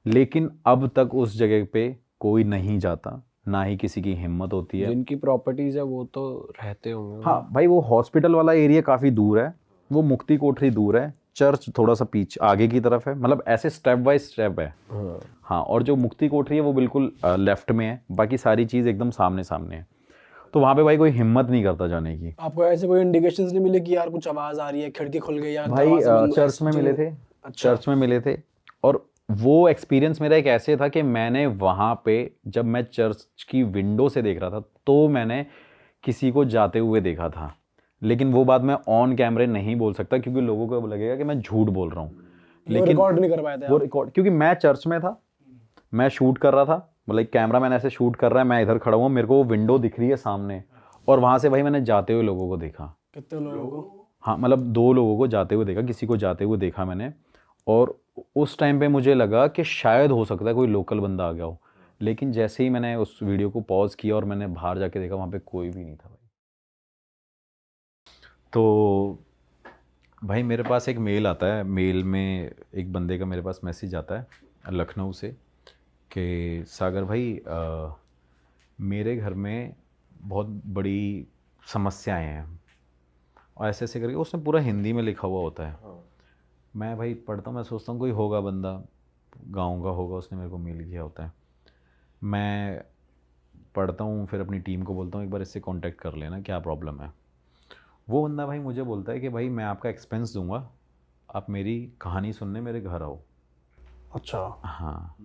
S1: लेकिन अब तक उस जगह पे कोई नहीं जाता, ना ही किसी की हिम्मत होती है।
S3: जिनकी प्रॉपर्टीज है वो तो रहते होंगे।
S1: हाँ भाई, वो हॉस्पिटल वाला एरिया काफ़ी दूर है, वो मुक्ति कोठरी दूर है, चर्च थोड़ा सा पीछे आगे की तरफ है, मतलब ऐसे स्टेप बाय स्टेप है।
S3: हाँ।
S1: हाँ, और जो मुक्ति कोठरी है वो बिल्कुल लेफ्ट में है, बाकी सारी चीज़ एकदम सामने सामने है। तो वहाँ पे भाई कोई हिम्मत नहीं करता जाने की।
S2: आपको ऐसे कोई इंडिकेशंस नहीं मिले कि यार कुछ आवाज आ रही है, खिड़की खुल गई या
S1: भाई
S2: दरवाजा बंद,
S1: चर्च में मिले थे,
S2: अच्छा।
S1: चर्च में मिले थे। और वो एक्सपीरियंस मेरा एक ऐसे था कि मैंने वहाँ पे जब मैं चर्च की विंडो से देख रहा था तो मैंने किसी को जाते हुए देखा था, लेकिन वो बात मैं ऑन कैमरे नहीं बोल सकता क्योंकि लोगों को लगेगा कि मैं झूठ बोल रहा हूँ।
S2: लेकिन रिकॉर्ड नहीं कर पाए थे
S1: वो
S2: आप?
S1: रिकॉर्ड, क्योंकि मैं चर्च में था, मैं शूट कर रहा था, मतलब कैमरा मैन ऐसे शूट कर रहा है, मैं इधर खड़ा हुआ, मेरे को वो विंडो दिख रही है सामने, और वहाँ से भाई मैंने जाते हुए लोगों को देखा।
S2: कितने लोगों को?
S1: हाँ, मतलब 2 लोगों को जाते हुए देखा, किसी को जाते हुए देखा मैंने। और उस टाइम पे मुझे लगा कि शायद हो सकता है कोई लोकल बंदा आ गया हो, लेकिन जैसे ही मैंने उस वीडियो को पॉज किया और मैंने बाहर जाके देखा, वहाँ पे कोई भी नहीं था भाई। तो भाई मेरे पास एक मेल आता है, मेल में एक बंदे का मेरे पास मैसेज आता है लखनऊ से कि सागर भाई मेरे घर में बहुत बड़ी समस्याएं हैं, और ऐसे ऐसे करके उसने पूरा हिंदी में लिखा हुआ होता है। मैं भाई पढ़ता हूँ, मैं सोचता हूँ कोई होगा बंदा, गाँव का होगा, उसने मेरे को मेल किया होता है। मैं पढ़ता हूँ, फिर अपनी टीम को बोलता हूँ एक बार इससे कांटेक्ट कर लेना, क्या प्रॉब्लम है। वो बंदा भाई मुझे बोलता है कि भाई मैं आपका एक्सपेंस दूंगा, आप मेरी कहानी सुनने मेरे घर आओ।
S2: अच्छा।
S1: हाँ,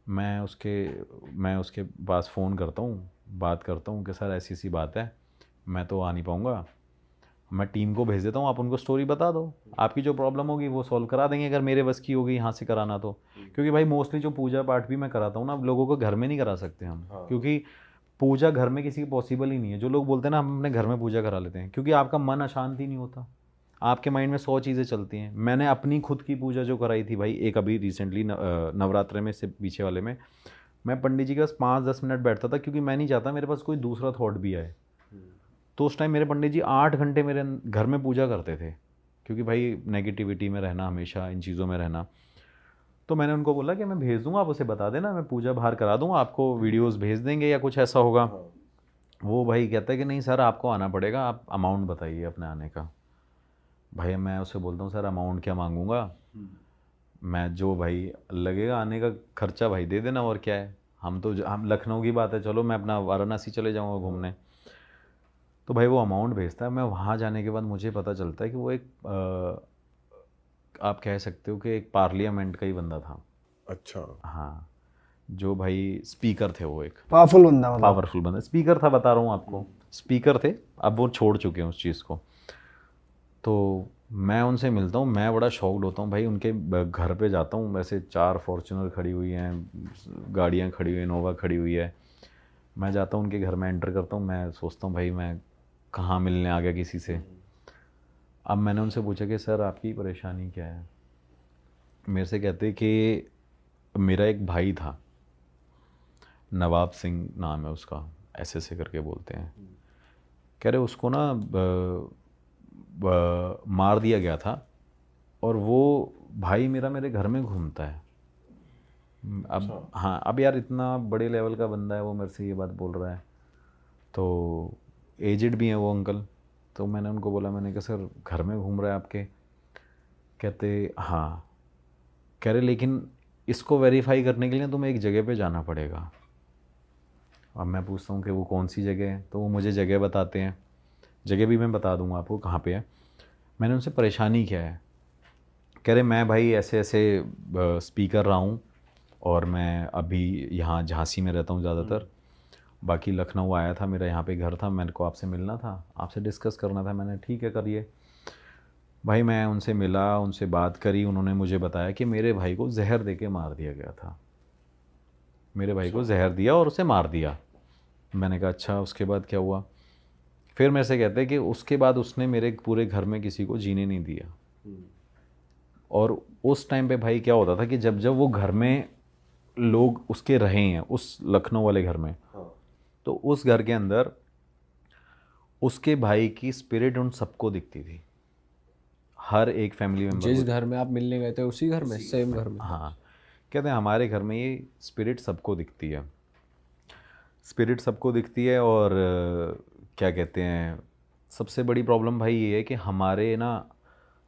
S1: मैं उसके पास फ़ोन करता हूँ, बात करता हूँ कि सर ऐसी सी बात है, मैं तो आ नहीं पाऊँगा, मैं टीम को भेज देता हूँ, आप उनको स्टोरी बता दो, आपकी जो प्रॉब्लम होगी वो सॉल्व करा देंगे, अगर मेरे बस की होगी यहाँ से कराना तो। क्योंकि भाई मोस्टली जो पूजा पाठ भी मैं कराता हूँ ना, अब लोगों को घर में नहीं करा सकते हम, क्योंकि पूजा घर में किसी की पॉसिबल ही नहीं है। जो लोग बोलते हैं ना हम अपने घर में पूजा करा लेते हैं, क्योंकि आपका मन अशांत ही नहीं होता, आपके माइंड में 100 चीज़ें चलती हैं। मैंने अपनी खुद की पूजा जो कराई थी भाई, एक अभी रिसेंटली नवरात्रे में से पीछे वाले में, मैं पंडित जी के पास 5-10 मिनट बैठता था, क्योंकि मैं नहीं चाहता मेरे पास कोई दूसरा थॉट भी आए। तो उस टाइम मेरे पंडित जी 8 घंटे मेरे घर में पूजा करते थे, क्योंकि भाई नेगेटिविटी में रहना, हमेशा इन चीज़ों में रहना। तो मैंने उनको बोला कि मैं भेज दूंगा, आप उसे बता देना, मैं पूजा बाहर करा दूंगा, आपको वीडियोस भेज देंगे या कुछ ऐसा होगा। वो भाई कहता है कि नहीं सर आपको आना पड़ेगा, आप अमाउंट बताइए अपने आने का। भाई मैं उसे बोलता हूँ सर अमाउंट क्या मांगूंगा, मैं जो भाई लगेगा आने का खर्चा भाई दे देना, और क्या है। हम लखनऊ की बात है, चलो मैं अपना वाराणसी चले जाऊँगा घूमने। तो भाई वो अमाउंट भेजता है, मैं वहाँ जाने के बाद मुझे पता चलता है कि वो एक आप कह सकते हो कि एक पार्लियामेंट का ही बंदा था।
S4: अच्छा।
S1: हाँ, जो भाई स्पीकर थे, वो एक
S2: पावरफुल बंदा मतलब।
S1: पावरफुल बंदा स्पीकर था, बता रहा हूँ आपको, स्पीकर थे, अब वो छोड़ चुके हैं उस चीज़ को। तो मैं उनसे मिलता हूँ, मैं बड़ा शॉक्ड होता हूँ भाई। उनके घर पे जाता हूँ, वैसे 4 फॉर्च्यूनर खड़ी हुई हैं, गाड़ियाँ खड़ी हुई हैं, इनोवा खड़ी हुई है। मैं जाता हूँ उनके घर में, एंटर करता हूँ, मैं सोचता हूँ भाई मैं कहाँ मिलने आ गया किसी से। अब मैंने उनसे पूछा कि सर आपकी परेशानी क्या है। मेरे से कहते कि मेरा एक भाई था, नवाब सिंह नाम है उसका, ऐसे करके बोलते हैं। कह रहे उसको ना मार दिया गया था, और वो भाई मेरा मेरे घर में घूमता है। अब हाँ, अब यार इतना बड़े लेवल का बंदा है वो, मेरे से ये बात बोल रहा है, तो एजिड भी है वो अंकल। तो मैंने उनको बोला, मैंने कहा सर घर में घूम रहा है आपके। कहते हाँ। कह रहे लेकिन इसको वेरीफाई करने के लिए तुम्हें एक जगह पे जाना पड़ेगा। अब मैं पूछता हूँ कि वो कौन सी जगह है, तो वो मुझे जगह बताते हैं। जगह भी मैं बता दूँगा आपको कहाँ पे है। मैंने उनसे परेशानी क्या है, कह रहे मैं भाई ऐसे ऐसे स्पीकर रहा हूँ, और मैं अभी यहाँ झांसी में रहता हूँ ज़्यादातर, बाकी लखनऊ आया था, मेरा यहाँ पे घर था, मेरे को आपसे मिलना था, आपसे डिस्कस करना था। मैंने ठीक है करिए। भाई मैं उनसे मिला, उनसे बात करी, उन्होंने मुझे बताया कि मेरे भाई को जहर दे के मार दिया गया था। मेरे भाई को जहर दिया और उसे मार दिया। मैंने कहा अच्छा, उसके बाद क्या हुआ। फिर मेरे से कहते हैं कि उसके बाद उसने मेरे पूरे घर में किसी को जीने नहीं दिया। और उस टाइम पे भाई क्या होता था कि जब जब वो घर में लोग उसके रहे हैं, उस लखनऊ वाले घर में, तो उस घर के अंदर उसके भाई की स्पिरिट उन सबको दिखती थी, हर एक फैमिली मेम्बर
S3: जिस
S1: को।
S3: घर में आप मिलने गए थे उसी घर में, सेम घर में?
S1: हाँ, कहते हैं हमारे घर में ये स्पिरिट सबको दिखती है, स्पिरिट सबको दिखती है। और क्या कहते हैं, सबसे बड़ी प्रॉब्लम भाई ये है कि हमारे ना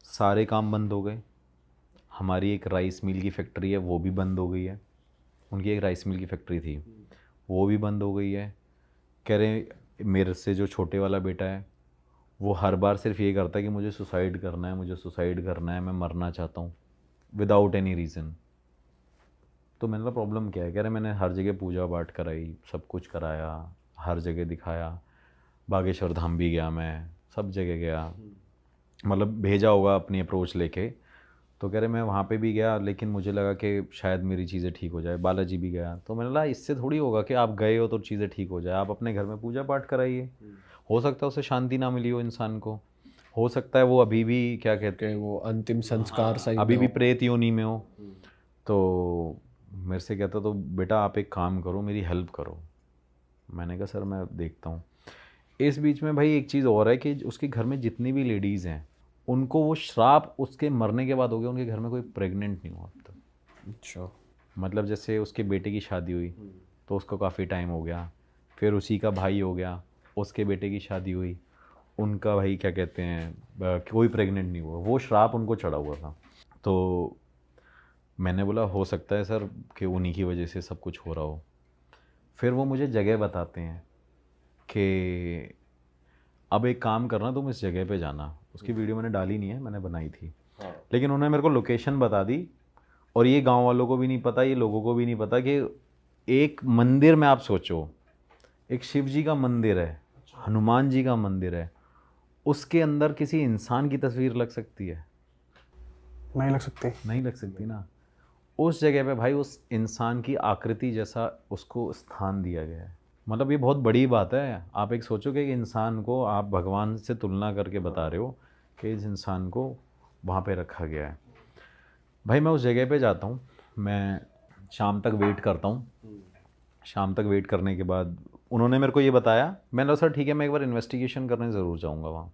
S1: सारे काम बंद हो गए। हमारी एक राइस मिल की फैक्ट्री है, वो भी बंद हो गई है। उनकी एक राइस मिल की फैक्ट्री थी, वो भी बंद हो गई है। कह रहे मेरे से जो छोटे वाला बेटा है, वो हर बार सिर्फ ये करता है कि मुझे सुसाइड करना है, मुझे सुसाइड करना है, मैं मरना चाहता हूँ, विदाउट एनी रीज़न। तो मैंने कहा प्रॉब्लम क्या है। कह रहे मैंने हर जगह पूजा पाठ कराई, सब कुछ कराया, हर जगह दिखाया, बागेश्वर धाम भी गया मैं, सब जगह गया, मतलब भेजा होगा अपनी अप्रोच लेके। तो कह रहे मैं वहाँ पे भी गया, लेकिन मुझे लगा कि शायद मेरी चीज़ें ठीक हो जाए। बालाजी भी गया, तो मैंने कहा इससे थोड़ी होगा कि आप गए हो तो चीज़ें ठीक हो जाए, आप अपने घर में पूजा पाठ कराइए। हो सकता है उसे शांति ना मिली हो इंसान को, हो सकता है वो अभी भी क्या कहते हैं,
S3: कि वो अंतिम संस्कार सही
S1: अभी
S3: ना
S1: भी
S3: हो।
S1: प्रेत योनि में हो। तो मेरे से कहता तो बेटा आप एक काम करो, मेरी हेल्प करो। मैंने कहा सर मैं देखता हूँ। इस बीच में भाई एक चीज़ और है कि उसके घर में जितनी भी लेडीज़ हैं उनको वो श्राप उसके मरने के बाद हो गया, उनके घर में कोई प्रेग्नेंट नहीं हुआ अब तक।
S3: अच्छा।
S1: मतलब जैसे उसके बेटे की शादी हुई तो उसको काफ़ी टाइम हो गया, फिर उसी का भाई हो गया, उसके बेटे की शादी हुई, उनका भाई क्या कहते हैं कोई प्रेग्नेंट नहीं हुआ, वो श्राप उनको चढ़ा हुआ था। तो मैंने बोला हो सकता है सर कि उन्हीं की वजह से सब कुछ हो रहा हो। फिर वो मुझे जगह बताते हैं कि अब एक काम करना, तुम इस जगह पे जाना। उसकी वीडियो मैंने डाली नहीं है, मैंने बनाई थी, लेकिन उन्होंने मेरे को लोकेशन बता दी। और ये गांव वालों को भी नहीं पता, ये लोगों को भी नहीं पता कि एक मंदिर में आप सोचो, एक शिव जी का मंदिर है, हनुमान जी का मंदिर है, उसके अंदर किसी इंसान की तस्वीर लग सकती है?
S2: नहीं लग सकती।
S1: नहीं लग सकती ना। उस जगह पे भाई उस इंसान की आकृति जैसा उसको स्थान दिया गया है। मतलब ये बहुत बड़ी बात है। आप एक सोचो कि एक इंसान को आप भगवान से तुलना करके बता रहे हो कि इस इंसान को वहाँ पे रखा गया है। भाई मैं उस जगह पे जाता हूँ, मैं शाम तक वेट करता हूँ। शाम तक वेट करने के बाद उन्होंने मेरे को ये बताया, मैंने कहा सर ठीक है मैं एक बार इन्वेस्टिगेशन करने ज़रूर जाऊँगा वहाँ।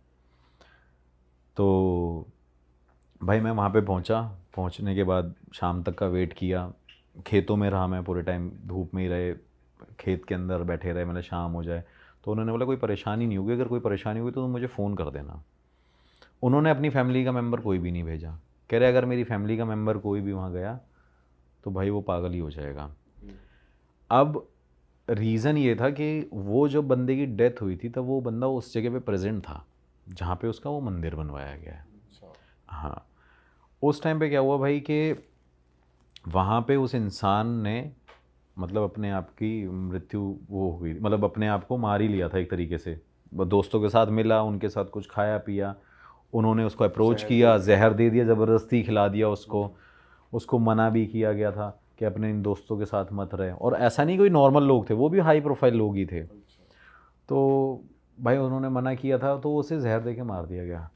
S1: तो भाई मैं वहाँ पे पहुँचा, पहुँचने के बाद शाम तक का वेट किया, खेतों में रहा मैं पूरे टाइम, धूप में ही रहे, खेत के अंदर बैठे रहे, मतलब शाम हो जाए। तो उन्होंने बोला कोई परेशानी नहीं होगी, अगर कोई परेशानी हुई तो तुम मुझे फ़ोन कर देना। उन्होंने अपनी फैमिली का मेंबर कोई भी नहीं भेजा। कह रहे अगर मेरी फैमिली का मेंबर कोई भी वहाँ गया तो भाई वो पागल ही हो जाएगा। अब रीज़न ये था कि वो जो बंदे की डेथ हुई थी तब वो बंदा उस जगह पे प्रेजेंट था जहाँ पे उसका वो मंदिर बनवाया गया है। हाँ, उस टाइम पे क्या हुआ भाई कि वहाँ पे उस इंसान ने मतलब अपने आप की मृत्यु वो हुई, मतलब अपने आप को मार ही लिया था एक तरीके से। वो दोस्तों के साथ मिला, उनके साथ कुछ खाया पिया, उन्होंने उसको अप्रोच किया, जहर दे दिया, ज़बरदस्ती खिला दिया उसको मना भी किया गया था कि अपने इन दोस्तों के साथ मत रहे। और ऐसा नहीं कोई नॉर्मल लोग थे, वो भी हाई प्रोफाइल लोग ही थे। तो भाई उन्होंने मना किया था तो उसे जहर दे के मार दिया गया।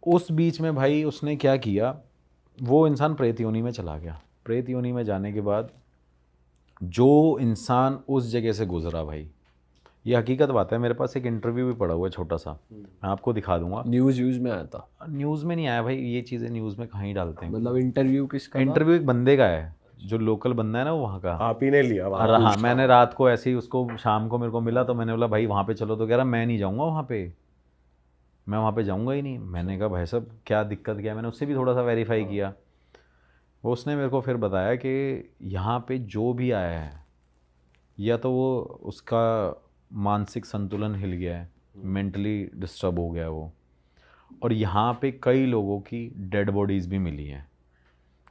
S1: उस बीच में भाई उसने क्या किया, वो इंसान प्रेत योनि में चला गया। प्रेत योनि में जाने के बाद जो इंसान उस जगह से गुजरा भाई, ये हकीकत बात है, मेरे पास एक इंटरव्यू भी पड़ा हुआ है छोटा सा, मैं आपको दिखा दूंगा।
S3: न्यूज़ में आया था?
S1: न्यूज़ में नहीं आया भाई, ये चीज़ें न्यूज़ में कहाँ ही डालते हैं।
S3: मतलब इंटरव्यू किसका था?
S1: इंटरव्यू एक बंदे का है जो लोकल बंदा है ना वो वहाँ का।
S4: आप ही ने लिया वहाँ?
S1: हाँ, मैंने रात को ऐसे ही उसको, शाम को मेरे को मिला तो मैंने बोला भाई वहाँ पे चलो, तो कह रहा मैं नहीं जाऊँगा वहाँ पे, मैं वहाँ पे जाऊँगा ही नहीं। मैंने कहा भाई साहब क्या दिक्कत क्या है, मैंने उससे भी थोड़ा सा वेरीफाई किया। वो उसने मेरे को फिर बताया कि यहाँ पे जो भी आया है या तो वो उसका मानसिक संतुलन हिल गया है, मेंटली डिस्टर्ब हो गया है वो, और यहाँ पे कई लोगों की डेड बॉडीज़ भी मिली हैं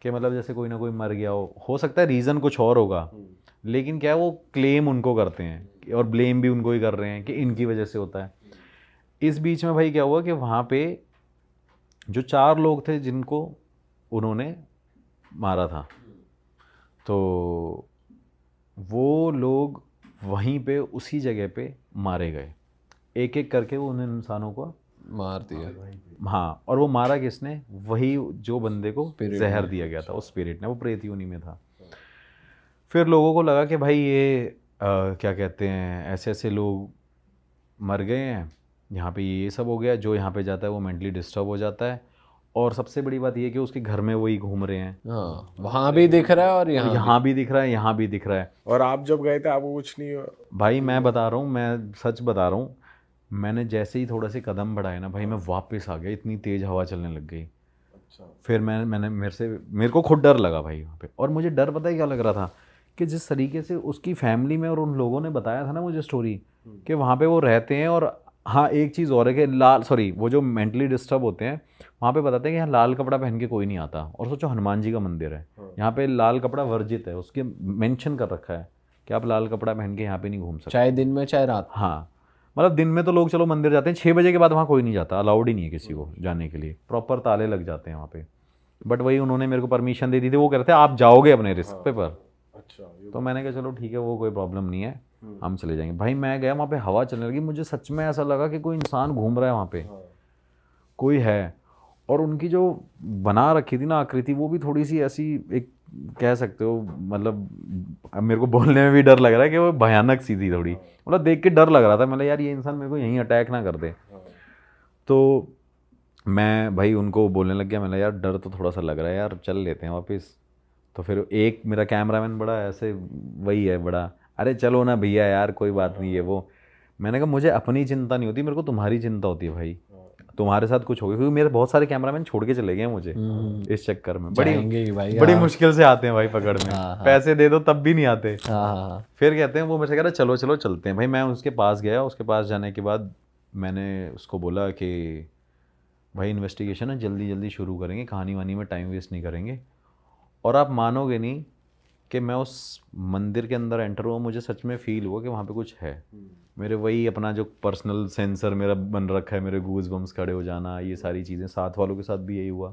S1: कि मतलब जैसे कोई ना कोई मर गया हो सकता है रीज़न कुछ और होगा, लेकिन क्या है वो क्लेम उनको करते हैं और ब्लेम भी उनको ही कर रहे हैं कि इनकी वजह से होता है। इस बीच में भाई क्या हुआ कि वहाँ पे जो 4 लोग थे जिनको उन्होंने मारा था, तो वो लोग वहीं पे उसी जगह पे मारे गए, एक एक करके वो उन इंसानों को
S3: मार दिया।
S1: हाँ, और वो मारा किसने, वही जो बंदे को
S3: Spirit
S1: जहर दिया गया था, उस स्पिरिट ने, वो प्रेत योनि में था। फिर लोगों को लगा कि भाई ये क्या कहते हैं, ऐसे ऐसे लोग मर गए हैं, यहाँ पे ये सब हो गया, जो यहाँ पे जाता है वो मेंटली डिस्टर्ब हो जाता है। और सबसे बड़ी बात ये कि उसके घर में वही घूम रहे हैं,
S3: हाँ, वहाँ भी दिख रहा है और
S1: यहाँ भी दिख रहा है, यहाँ भी दिख रहा है।
S4: और आप जब गए थे आपको कुछ नहीं हुआ?
S1: भाई मैं बता रहा हूँ, मैं सच बता रहा हूँ, मैंने जैसे ही थोड़ा से कदम बढ़ाए ना भाई, मैं वापस आ गया, इतनी तेज़ हवा चलने लग गई। फिर मैंने मेरे को खुद डर लगा भाई वहाँ पे। और मुझे डर पता है क्या लग रहा था कि जिस तरीके से उसकी फैमिली में और उन लोगों ने बताया था ना मुझे स्टोरी कि वहाँ पे वो रहते हैं। और हाँ, एक चीज़ और है कि वो जो मेंटली डिस्टर्ब होते हैं वहाँ पे बताते हैं कि यहाँ लाल कपड़ा पहन के कोई नहीं आता। और सोचो हनुमान जी का मंदिर है, यहाँ पे लाल कपड़ा वर्जित है, उसके मेंशन कर रखा है कि आप लाल कपड़ा पहन के यहाँ पे नहीं घूम सकते,
S3: चाहे दिन में चाहे रात।
S1: हाँ, मतलब दिन में तो लोग चलो मंदिर जाते हैं, 6 बजे के बाद वहाँ कोई नहीं जाता, अलाउड ही नहीं है किसी को जाने के लिए, प्रॉपर ताले लग जाते हैं वहाँ पे। बट वही उन्होंने मेरे को परमिशन दे दी थी, वो कह रहे थे आप जाओगे अपने रिस्क पे पर। तो मैंने कहा चलो ठीक है, वो कोई प्रॉब्लम नहीं है, हम चले जाएंगे। भाई मैं गया वहाँ पे, हवा चलने लगी, मुझे सच में ऐसा लगा कि कोई इंसान घूम रहा है वहाँ पे, कोई है। और उनकी जो बना रखी थी ना आकृति, वो भी थोड़ी सी ऐसी एक कह सकते हो, मतलब अब मेरे को बोलने में भी डर लग रहा है कि वो भयानक सी थी थोड़ी, मतलब देख के डर लग रहा था, मतलब यार ये इंसान मेरे को यहीं अटैक ना कर दे। तो मैं भाई उनको बोलने लग गया, मैंने यार डर तो थोड़ा सा लग रहा है यार, चल लेते हैं वापस। तो फिर एक मेरा कैमरामैन बड़ा ऐसे वही है बड़ा, अरे चलो ना भैया यार कोई बात नहीं है वो। मैंने कहा मुझे अपनी चिंता नहीं होती, मेरे को तुम्हारी चिंता होती है भाई, तुम्हारे साथ कुछ हो गया, क्योंकि मेरे बहुत सारे कैमरामैन छोड़ के चले गए हैं मुझे इस चक्कर में,
S3: जाएंगे ही भाई,
S1: बड़ी
S3: हाँ।
S1: मुश्किल से आते हैं भाई पकड़ में, पैसे दे दो तब भी नहीं आते।
S3: हाँ हाँ
S1: फिर कहते हैं वो, मेरे से कह रहा चलो चलो चलते हैं भाई। मैं उसके पास गया, उसके पास जाने के बाद मैंने उसको बोला कि भाई इन्वेस्टिगेशन है, जल्दी जल्दी शुरू करेंगे, कहानी वानी में टाइम वेस्ट नहीं करेंगे। और आप मानोगे नहीं कि मैं उस मंदिर के अंदर एंटर हुआ, मुझे सच में फील हुआ कि वहाँ पे कुछ है। मेरे वही अपना जो पर्सनल सेंसर मेरा बन रखा है, मेरे गूज बम्स खड़े हो जाना, ये सारी चीज़ें, साथ वालों के साथ भी यही हुआ।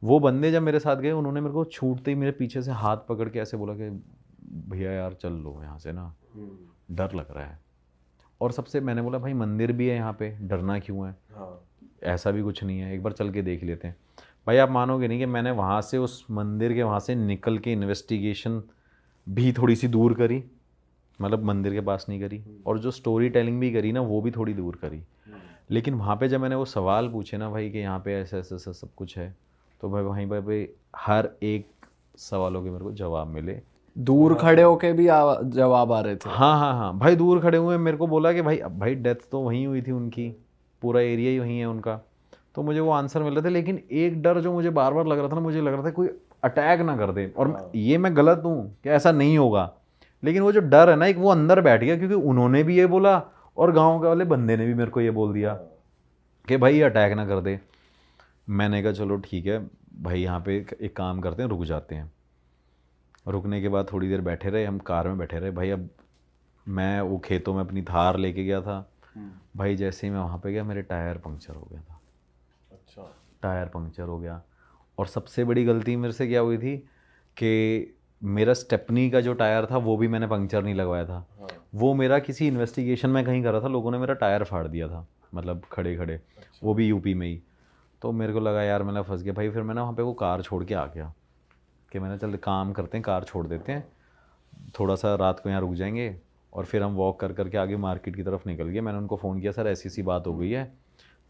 S1: वो बंदे जब मेरे साथ गए, उन्होंने मेरे को छूटते ही मेरे पीछे से हाथ पकड़ के ऐसे बोला कि भैया यार चल लो यहाँ से ना, डर लग रहा है। और सबसे मैंने बोला भाई मंदिर भी है यहाँ पे, डरना क्यों है, ऐसा भी कुछ नहीं है, एक बार चल के देख लेते हैं। भाई आप मानोगे नहीं कि मैंने वहाँ से, उस मंदिर के वहाँ से निकल के इन्वेस्टिगेशन भी थोड़ी सी दूर करी, मतलब मंदिर के पास नहीं करी, और जो स्टोरी टेलिंग भी करी ना वो भी थोड़ी दूर करी। लेकिन वहाँ पे जब मैंने वो सवाल पूछे ना भाई कि यहाँ पे ऐसा ऐसा ऐसा सब कुछ है, तो भाई वहीं पे हर एक सवालों के मेरे को जवाब मिले।
S3: दूर खड़े होके भी जवाब आ रहे थे?
S1: हाँ हाँ हाँ भाई, दूर खड़े हुए मेरे को बोला कि भाई अब भाई डेथ तो वहीं हुई थी उनकी, पूरा एरिया ही वहीं है उनका, तो मुझे वो आंसर मिल रहे थे। लेकिन एक डर जो मुझे बार बार लग रहा था ना, मुझे लग रहा था कोई अटैक ना कर दे, और ये मैं गलत हूँ कि ऐसा नहीं होगा, लेकिन वो जो डर है ना एक, वो अंदर बैठ गया, क्योंकि उन्होंने भी ये बोला और गाँव के वाले बंदे ने भी मेरे को ये बोल दिया कि भाई ये अटैक ना कर दे। मैंने कहा चलो ठीक है भाई, यहाँ पे एक काम करते हैं, रुक जाते हैं। रुकने के बाद थोड़ी देर बैठे रहे, हम कार में बैठे रहे भाई। अब मैं वो खेतों में अपनी थार लेके गया था भाई, जैसे ही मैं वहाँ पे गया मेरे टायर पंक्चर हो गया था।
S4: अच्छा।
S1: टायर पंक्चर हो गया। और सबसे बड़ी गलती मेरे से क्या हुई थी कि मेरा स्टेपनी का जो टायर था वो भी मैंने पंक्चर नहीं लगवाया था। वो मेरा किसी इन्वेस्टिगेशन में कहीं करा था, लोगों ने मेरा टायर फाड़ दिया था, मतलब खड़े खड़े, वो भी यूपी में ही। तो मेरे को लगा यार मैं फंस गया भाई। फिर मैंने वहाँ पे वो कार छोड़ के आ गया कि मैंने चल काम करते हैं, कार छोड़ देते हैं, थोड़ा सा रात को यहाँ रुक जाएंगे, और फिर हम वॉक कर करके आगे मार्केट की तरफ निकल गए। मैंने उनको फ़ोन किया, सर ऐसी सी बात हो गई है,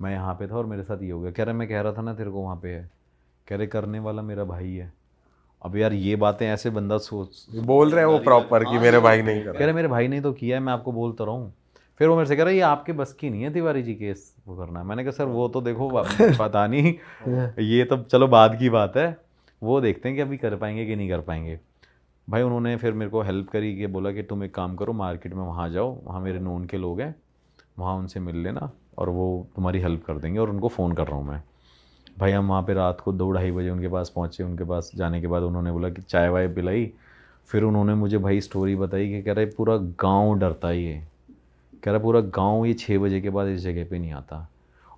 S1: मैं यहाँ पे था और मेरे साथ ये हो गया। कह रहे मैं कह रहा था ना तेरे को वहाँ पे है, कह रहे करने वाला मेरा भाई है। अब यार ये बातें ऐसे बंदा सोच
S4: बोल रहे हैं वो प्रॉपर कि मेरे भाई नहीं कर
S1: कह रहे मेरे भाई ने तो किया है, मैं आपको बोलता रहा हूँ। फिर वो मेरे से कह रहा है ये आपके बस की नहीं है तिवारी जी केस वो करना। मैंने कहा सर वो तो देखो पता नहीं, ये तो चलो बाद की बात है, वो देखते हैं कि अभी कर पाएंगे कि नहीं कर पाएंगे। भाई उन्होंने फिर मेरे को हेल्प करी कि बोला कि तुम एक काम करो, मार्केट में वहाँ जाओ, वहाँ मेरे नोन के लोग हैं, वहाँ उनसे मिल लेना और वो तुम्हारी हेल्प कर देंगे। और उनको फ़ोन कर रहा हूँ मैं। भाई हम वहाँ पे रात को 2-2:30 बजे उनके पास पहुँचे। उनके पास जाने के बाद उन्होंने बोला कि चाय वाय पिलाई। फिर उन्होंने मुझे भाई स्टोरी बताई कि कह रहे पूरा गाँव डरता ही है, कह रहा पूरा गांव ये 6 बजे के बाद इस जगह पे नहीं आता।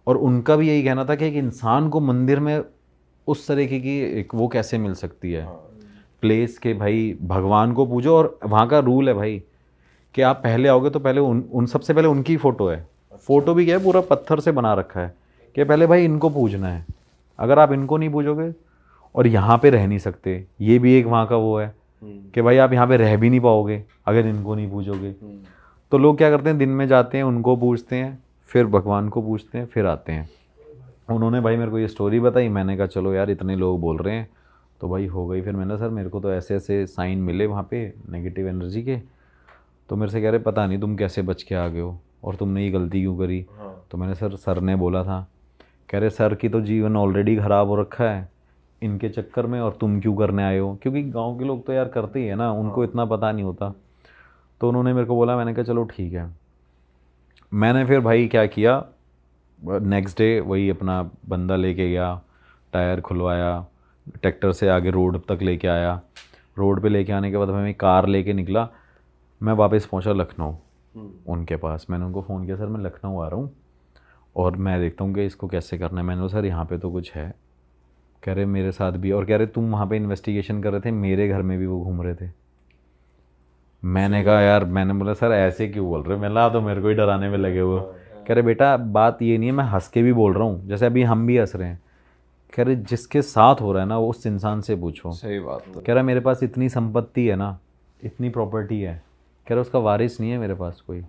S1: और उनका भी यही कहना था कि एक इंसान को मंदिर में उस तरीके की एक वो कैसे मिल सकती है प्लेस के, भाई भगवान को पूजो। और वहाँ का रूल है भाई कि आप पहले आओगे तो पहले उन सबसे पहले उनकी फ़ोटो है, फ़ोटो भी क्या है पूरा पत्थर से बना रखा है कि पहले भाई इनको पूजना है। अगर आप इनको नहीं पूजोगे और यहाँ पे रह नहीं सकते, ये भी एक वहाँ का वो है कि भाई आप यहाँ पे रह भी नहीं पाओगे अगर इनको नहीं पूजोगे। तो लोग क्या करते हैं, दिन में जाते हैं, उनको पूछते हैं, फिर भगवान को पूछते हैं, फिर आते हैं। उन्होंने भाई मेरे को ये स्टोरी बताई। मैंने कहा चलो यार इतने लोग बोल रहे हैं तो भाई हो गई। फिर मैंने सर मेरे को तो ऐसे ऐसे साइन मिले वहाँ पे नेगेटिव एनर्जी के। तो मेरे से कह रहे पता नहीं तुम कैसे बच के आ गए हो और तुमने ये गलती क्यों करी। तो मैंने सर ने बोला था। कह रहे सर की तो जीवन ऑलरेडी ख़राब हो रखा है इनके चक्कर में, और तुम क्यों करने आए हो, क्योंकि गाँव के लोग तो यार करते ही है ना, उनको इतना पता नहीं होता। तो उन्होंने मेरे को बोला, मैंने कहा चलो ठीक है। मैंने फिर भाई क्या किया, नेक्स्ट डे वही अपना बंदा लेके गया, टायर खुलवाया, ट्रैक्टर से आगे रोड तक लेके आया। रोड पे लेके आने के बाद मैं कार लेके निकला, मैं वापस पहुंचा लखनऊ उनके पास। मैंने उनको फ़ोन किया, सर मैं लखनऊ आ रहा हूँ और मैं देखता हूँ कि इसको कैसे करना है। मैंने बोला सर यहाँ पे तो कुछ है। कह रहे मेरे साथ भी, और कह रहे तुम वहाँ पे इन्वेस्टिगेशन कर रहे थे, मेरे घर में भी वो घूम रहे थे। मैंने कहा यार, मैंने बोला सर ऐसे क्यों बोल रहे हो, मैं तो मेरे को ही डराने में लगे हुए। कह रहे बेटा बात ये नहीं है, मैं हंस के भी बोल रहा हूँ, जैसे अभी हम भी हंस रहे हैं। कह रहे जिसके साथ हो रहा है ना वो उस इंसान से पूछो।
S3: सही बात है।
S1: कह रहा मेरे पास इतनी संपत्ति है ना, इतनी प्रॉपर्टी है, कह रहा उसका वारिस नहीं है मेरे पास कोई,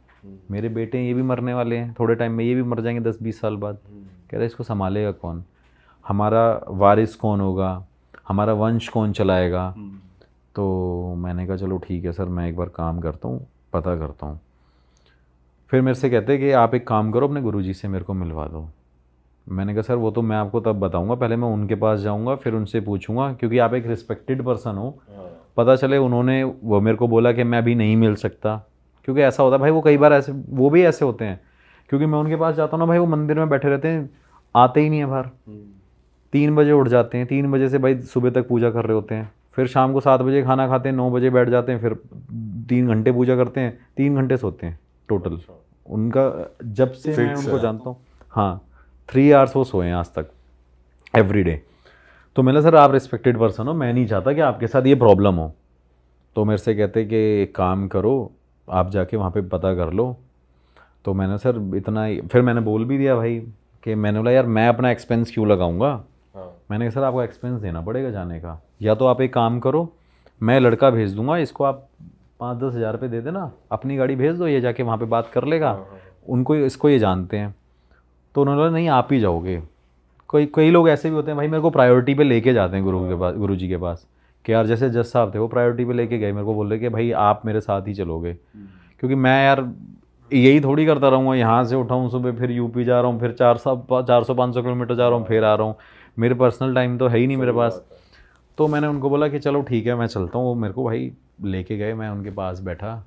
S1: मेरे बेटे हैं, ये भी मरने वाले हैं थोड़े टाइम में, ये भी मर जाएंगे 10-20 साल बाद, कह रहा इसको संभालेगा कौन, हमारा वारिस कौन होगा, हमारा वंश कौन चलाएगा। तो मैंने कहा चलो ठीक है सर, मैं एक बार काम करता हूँ, पता करता हूँ। फिर मेरे से कहते कि आप एक काम करो, अपने गुरुजी से मेरे को मिलवा दो। मैंने कहा सर वो तो मैं आपको तब बताऊंगा, पहले मैं उनके पास जाऊंगा, फिर उनसे पूछूंगा, क्योंकि आप एक रिस्पेक्टेड पर्सन हो। पता चले उन्होंने वो मेरे को बोला कि मैं अभी नहीं मिल सकता, क्योंकि ऐसा होता है भाई, वो कई बार ऐसे, वो भी ऐसे होते हैं, क्योंकि मैं उनके पास जाता हूँ ना भाई, वो मंदिर में बैठे रहते हैं, आते ही नहीं है बाहर। 3 बजे उठ जाते हैं, 3 बजे से भाई सुबह तक पूजा कर रहे होते हैं, फिर शाम को 7 बजे खाना खाते हैं, 9 बजे बैठ जाते हैं, फिर 3 घंटे पूजा करते हैं, 3 घंटे सोते हैं टोटल। उनका जब से मैं उनको जानता हूँ, हाँ 3 आवर्स वो सोए हैं आज तक एवरी डे। तो मैंने सर आप रिस्पेक्टेड पर्सन हो, मैं नहीं चाहता कि आपके साथ ये प्रॉब्लम हो। तो मेरे से कहते कि एक काम करो, आप जाके वहाँ पे पता कर लो। तो मैंने सर इतना ही, फिर मैंने बोल भी दिया भाई कि मैंने बोला यार मैं अपना एक्सपेंस क्यों लगाऊंगा। मैंने कहा सर आपको एक्सपेंस देना पड़ेगा जाने का, या तो आप एक काम करो, मैं लड़का भेज दूंगा, इसको आप 5-10 हज़ार रुपये दे देना, अपनी गाड़ी भेज दो, ये जाके वहाँ पे बात कर लेगा, उनको इसको ये जानते हैं। तो उन्होंने बोला नहीं आप ही जाओगे। कई लोग ऐसे भी होते हैं भाई, मेरे को प्रायोरिटी पे लेके जाते हैं गुरु जी के पास, कि यार जैसे जज साहब थे वो प्रायोरिटी पे लेके गए, मेरे को बोल रहे कि भाई आप मेरे साथ ही चलोगे, क्योंकि मैं यार यही थोड़ी करता रहूँगा, यहाँ से उठाऊँ सुबह, फिर यूपी जा रहा हूँ, फिर 400-500 किलोमीटर जा रहा हूँ, फिर आ रहा हूँ, मेरे पर्सनल टाइम तो है ही नहीं मेरे पास। तो मैंने उनको बोला कि चलो ठीक है मैं चलता हूँ। वो मेरे को भाई लेके गए, मैं उनके पास बैठा,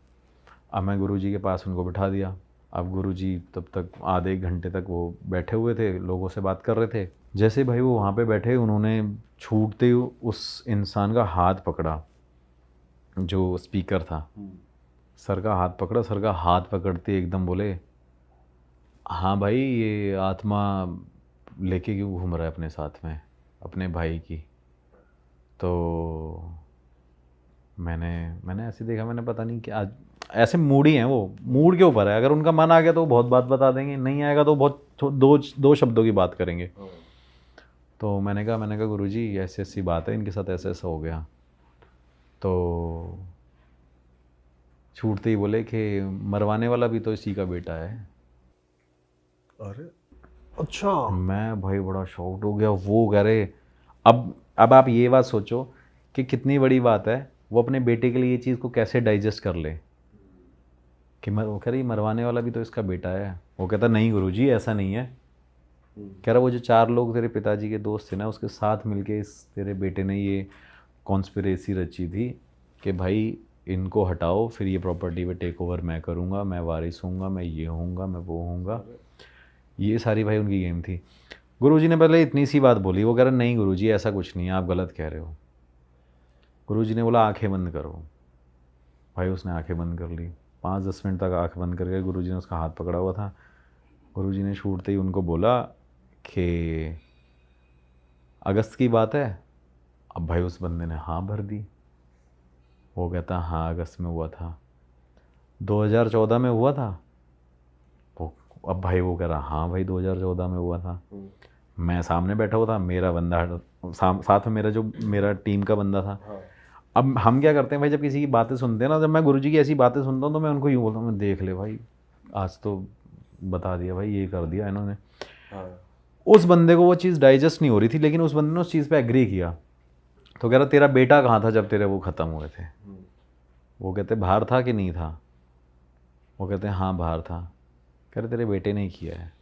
S1: अब मैं गुरुजी के पास उनको बिठा दिया। अब गुरुजी तब तक आधे 1 घंटे तक वो बैठे हुए थे, लोगों से बात कर रहे थे। जैसे भाई वो वहाँ पे बैठे, उन्होंने छूटते ही उस इंसान का हाथ पकड़ा, जो स्पीकर था, सर का हाथ पकड़ा, सर का हाथ पकड़ते एकदम बोले हाँ भाई ये आत्मा लेके क्यों घूम रहा है अपने साथ में, अपने भाई की। तो मैंने ऐसे देखा, मैंने पता नहीं क्या, ऐसे मूड ही हैं वो, मूड के ऊपर है, अगर उनका मन आ गया तो वो बहुत बात बता देंगे, नहीं आएगा तो बहुत दो शब्दों की बात करेंगे। तो मैंने कहा गुरुजी ऐसी ऐसी बात है, इनके साथ ऐसा ऐसा हो गया। तो छूटते ही बोले कि मरवाने वाला भी तो इसी का बेटा है।
S4: अरे
S2: अच्छा।
S1: मैं भाई बड़ा शॉक्ड हो गया। वो कह रहे अब आप ये बात सोचो कि कितनी बड़ी बात है, वो अपने बेटे के लिए ये चीज़ को कैसे डाइजेस्ट कर ले, कि वो कह रही मरवाने वाला भी तो इसका बेटा है। वो कहता नहीं गुरुजी ऐसा नहीं है। कह रहा वो जो 4 लोग तेरे पिताजी के दोस्त थे ना, उसके साथ मिलके इस तेरे बेटे ने ये कॉन्स्पिरेसी रची थी कि भाई इनको हटाओ, फिर ये प्रॉपर्टी पे टेक ओवर मैं करूँगा, मैं वारिस हूँगा, मैं ये होऊंगा, मैं वो होऊंगा। ये सारी भाई उनकी गेम थी। गुरुजी ने पहले इतनी सी बात बोली, वो कह रहा नहीं गुरुजी ऐसा कुछ नहीं है, आप गलत कह रहे हो। गुरुजी ने बोला आंखें बंद करो। भाई उसने आंखें बंद कर ली, 5-10 मिनट तक आंख बंद करके गुरुजी ने उसका हाथ पकड़ा हुआ था। गुरुजी ने छूटते ही उनको बोला कि अगस्त की बात है। अब भाई उस बंदे ने हाँ भर दी। वो कहता हाँ अगस्त में हुआ था, 2014 में हुआ था। अब भाई वो कह रहा हाँ भाई 2014 में हुआ था। मैं सामने बैठा हुआ था, मेरा बंदा साथ में मेरा टीम का बंदा था। अब हम क्या करते हैं भाई, जब किसी की बातें सुनते हैं ना, जब मैं गुरुजी की ऐसी बातें सुनता हूँ तो मैं उनको यूँ बोलता हूँ मैं देख ले भाई आज तो बता दिया भाई, ये कर दिया इन्होंने। उस बंदे को वो चीज़ डाइजेस्ट नहीं हो रही थी, लेकिन उस बंदे ने उस चीज़ पे एग्री किया। तो कह रहा तेरा बेटा कहाँ था जब तेरे वो ख़त्म हुए थे। वो कहते बाहर था कि नहीं था। वो कहते हैं हाँ बाहर था। कह रहे तेरे बेटे ने ही किया है।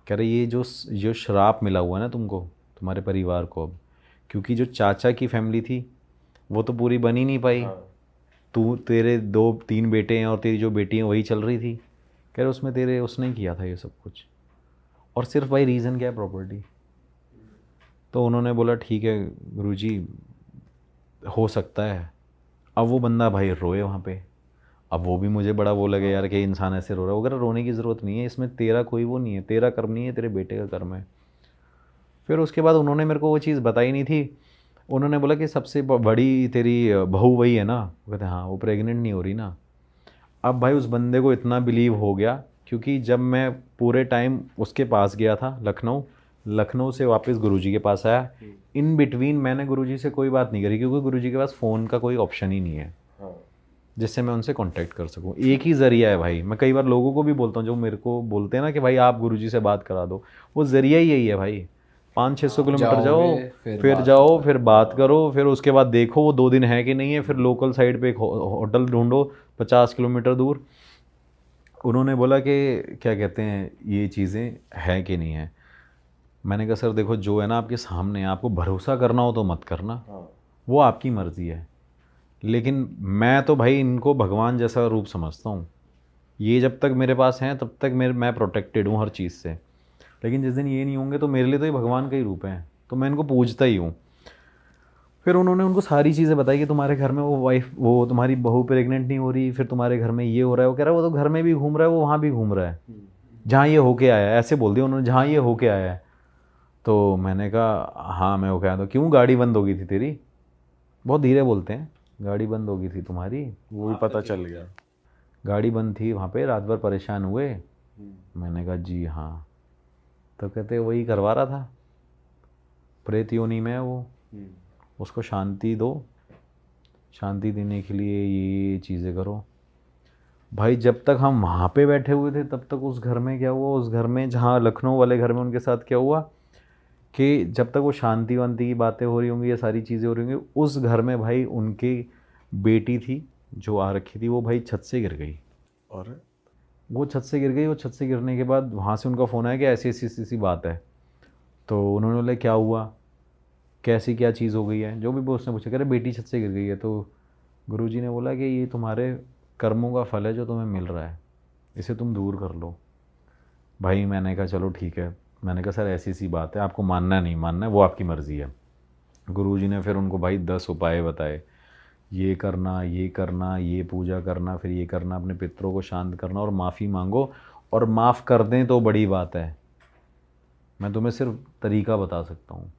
S1: कह रहे ये जो श्राप मिला हुआ है ना तुमको, तुम्हारे परिवार को, अब क्योंकि जो चाचा की फैमिली थी वो तो पूरी बन ही नहीं पाई। तेरे 2-3 बेटे हैं और तेरी जो बेटी हैं वही चल रही थी। कह रहे उसमें उसने ही किया था ये सब कुछ। और सिर्फ भाई रीज़न क्या है, प्रॉपर्टी। तो उन्होंने बोला ठीक है गुरुजी हो सकता है। अब वो बंदा भाई रोए वहाँ पे। अब वो भी मुझे बड़ा वो लगे यार कि इंसान ऐसे रो रहा है, वगैरह रोने की ज़रूरत नहीं है, इसमें तेरा कोई वो नहीं है, तेरा कर्म नहीं है, तेरे बेटे का कर्म है। फिर उसके बाद उन्होंने मेरे को वो चीज़ बताई नहीं थी। उन्होंने बोला कि सबसे बड़ी तेरी बहू वही है ना। वो कहते हाँ, वो प्रेग्नेंट नहीं हो रही ना। अब भाई उस बंदे को इतना बिलीव हो गया, क्योंकि जब मैं पूरे टाइम उसके पास गया था लखनऊ, लखनऊ से वापस गुरुजी के पास आया। इन बिटवीन मैंने गुरुजी से कोई बात नहीं करी, क्योंकि गुरुजी के पास फ़ोन का कोई ऑप्शन ही नहीं है जिससे मैं उनसे कांटेक्ट कर सकूं। एक ही ज़रिया है भाई। मैं कई बार लोगों को भी बोलता हूँ जो मेरे को बोलते हैं ना कि भाई आप गुरुजी से बात करा दो, वो ज़रिया ही यही है भाई। 500-600 किलोमीटर जाओ, फिर जाओ, फिर बात करो, फिर उसके बाद देखो वो 2 दिन है कि नहीं है, फिर लोकल साइड पे एक होटल ढूंढो 50 किलोमीटर दूर। उन्होंने बोला कि क्या कहते हैं ये चीज़ें हैं कि नहीं है। मैंने कहा सर देखो जो है ना आपके सामने है, आपको भरोसा करना हो तो मत करना, वो आपकी मर्ज़ी है, लेकिन मैं तो भाई इनको भगवान जैसा रूप समझता हूँ। ये जब तक मेरे पास हैं तब तक मैं प्रोटेक्टेड हूँ हर चीज़ से, लेकिन जिस दिन ये नहीं होंगे तो मेरे लिए तो ये भगवान का ही रूप है, तो मैं इनको पूजता ही हूँ। फिर उन्होंने उनको सारी चीज़ें बताई कि तुम्हारे घर में वो तुम्हारी बहू प्रेग्नेंट नहीं हो रही, फिर तुम्हारे घर में ये हो रहा है। वो कह रहा है वो तो घर में भी घूम रहा है, वो वहाँ भी घूम रहा है जहाँ ये होके आया है। ऐसे बोल दिया उन्होंने, जहाँ ये होके आया है। तो मैंने कहा हाँ मैं होके आया। तो क्यों गाड़ी बंद हो गई थी तेरी? बहुत धीरे बोलते हैं, गाड़ी बंद हो गई थी तुम्हारी।
S4: वो भी पता चल गया।
S1: गाड़ी बंद थी वहाँ पे, रात भर परेशान हुए। मैंने कहा जी हाँ। तो कहते वही करवा रहा था, प्रेत योनि में है वो, उसको शांति दो, शांति देने के लिए ये चीज़ें करो। भाई जब तक हम वहाँ पे बैठे हुए थे तब तक उस घर में क्या हुआ, उस घर में जहाँ लखनऊ वाले घर में उनके साथ क्या हुआ कि जब तक वो शांति वांति की बातें हो रही होंगी, ये सारी चीज़ें हो रही होंगी, उस घर में भाई उनकी बेटी थी जो आ रखी थी, वो भाई छत से गिर गई।
S4: और
S1: वो छत से गिर गई। वो छत से गिरने के बाद वहाँ से उनका फ़ोन आया कि ऐसी ऐसी ऐसी बात है। तो उन्होंने बोला क्या हुआ, कैसी क्या चीज़ हो गई है, जो भी उसने पूछा, कह रहे बेटी छत से गिर गई है। तो गुरुजी ने बोला कि ये तुम्हारे कर्मों का फल है जो तुम्हें मिल रहा है, इसे तुम दूर कर लो। भाई मैंने कहा चलो ठीक है। मैंने कहा सर ऐसी सी बात है, आपको मानना नहीं मानना है वो आपकी मर्ज़ी है। गुरुजी ने फिर उनको भाई 10 उपाय बताए, ये करना, ये करना, ये पूजा करना, फिर ये करना, अपने पितरों को शांत करना और माफ़ी मांगो, और माफ़ कर दें तो बड़ी बात है। मैं तुम्हें सिर्फ तरीका बता सकता हूँ।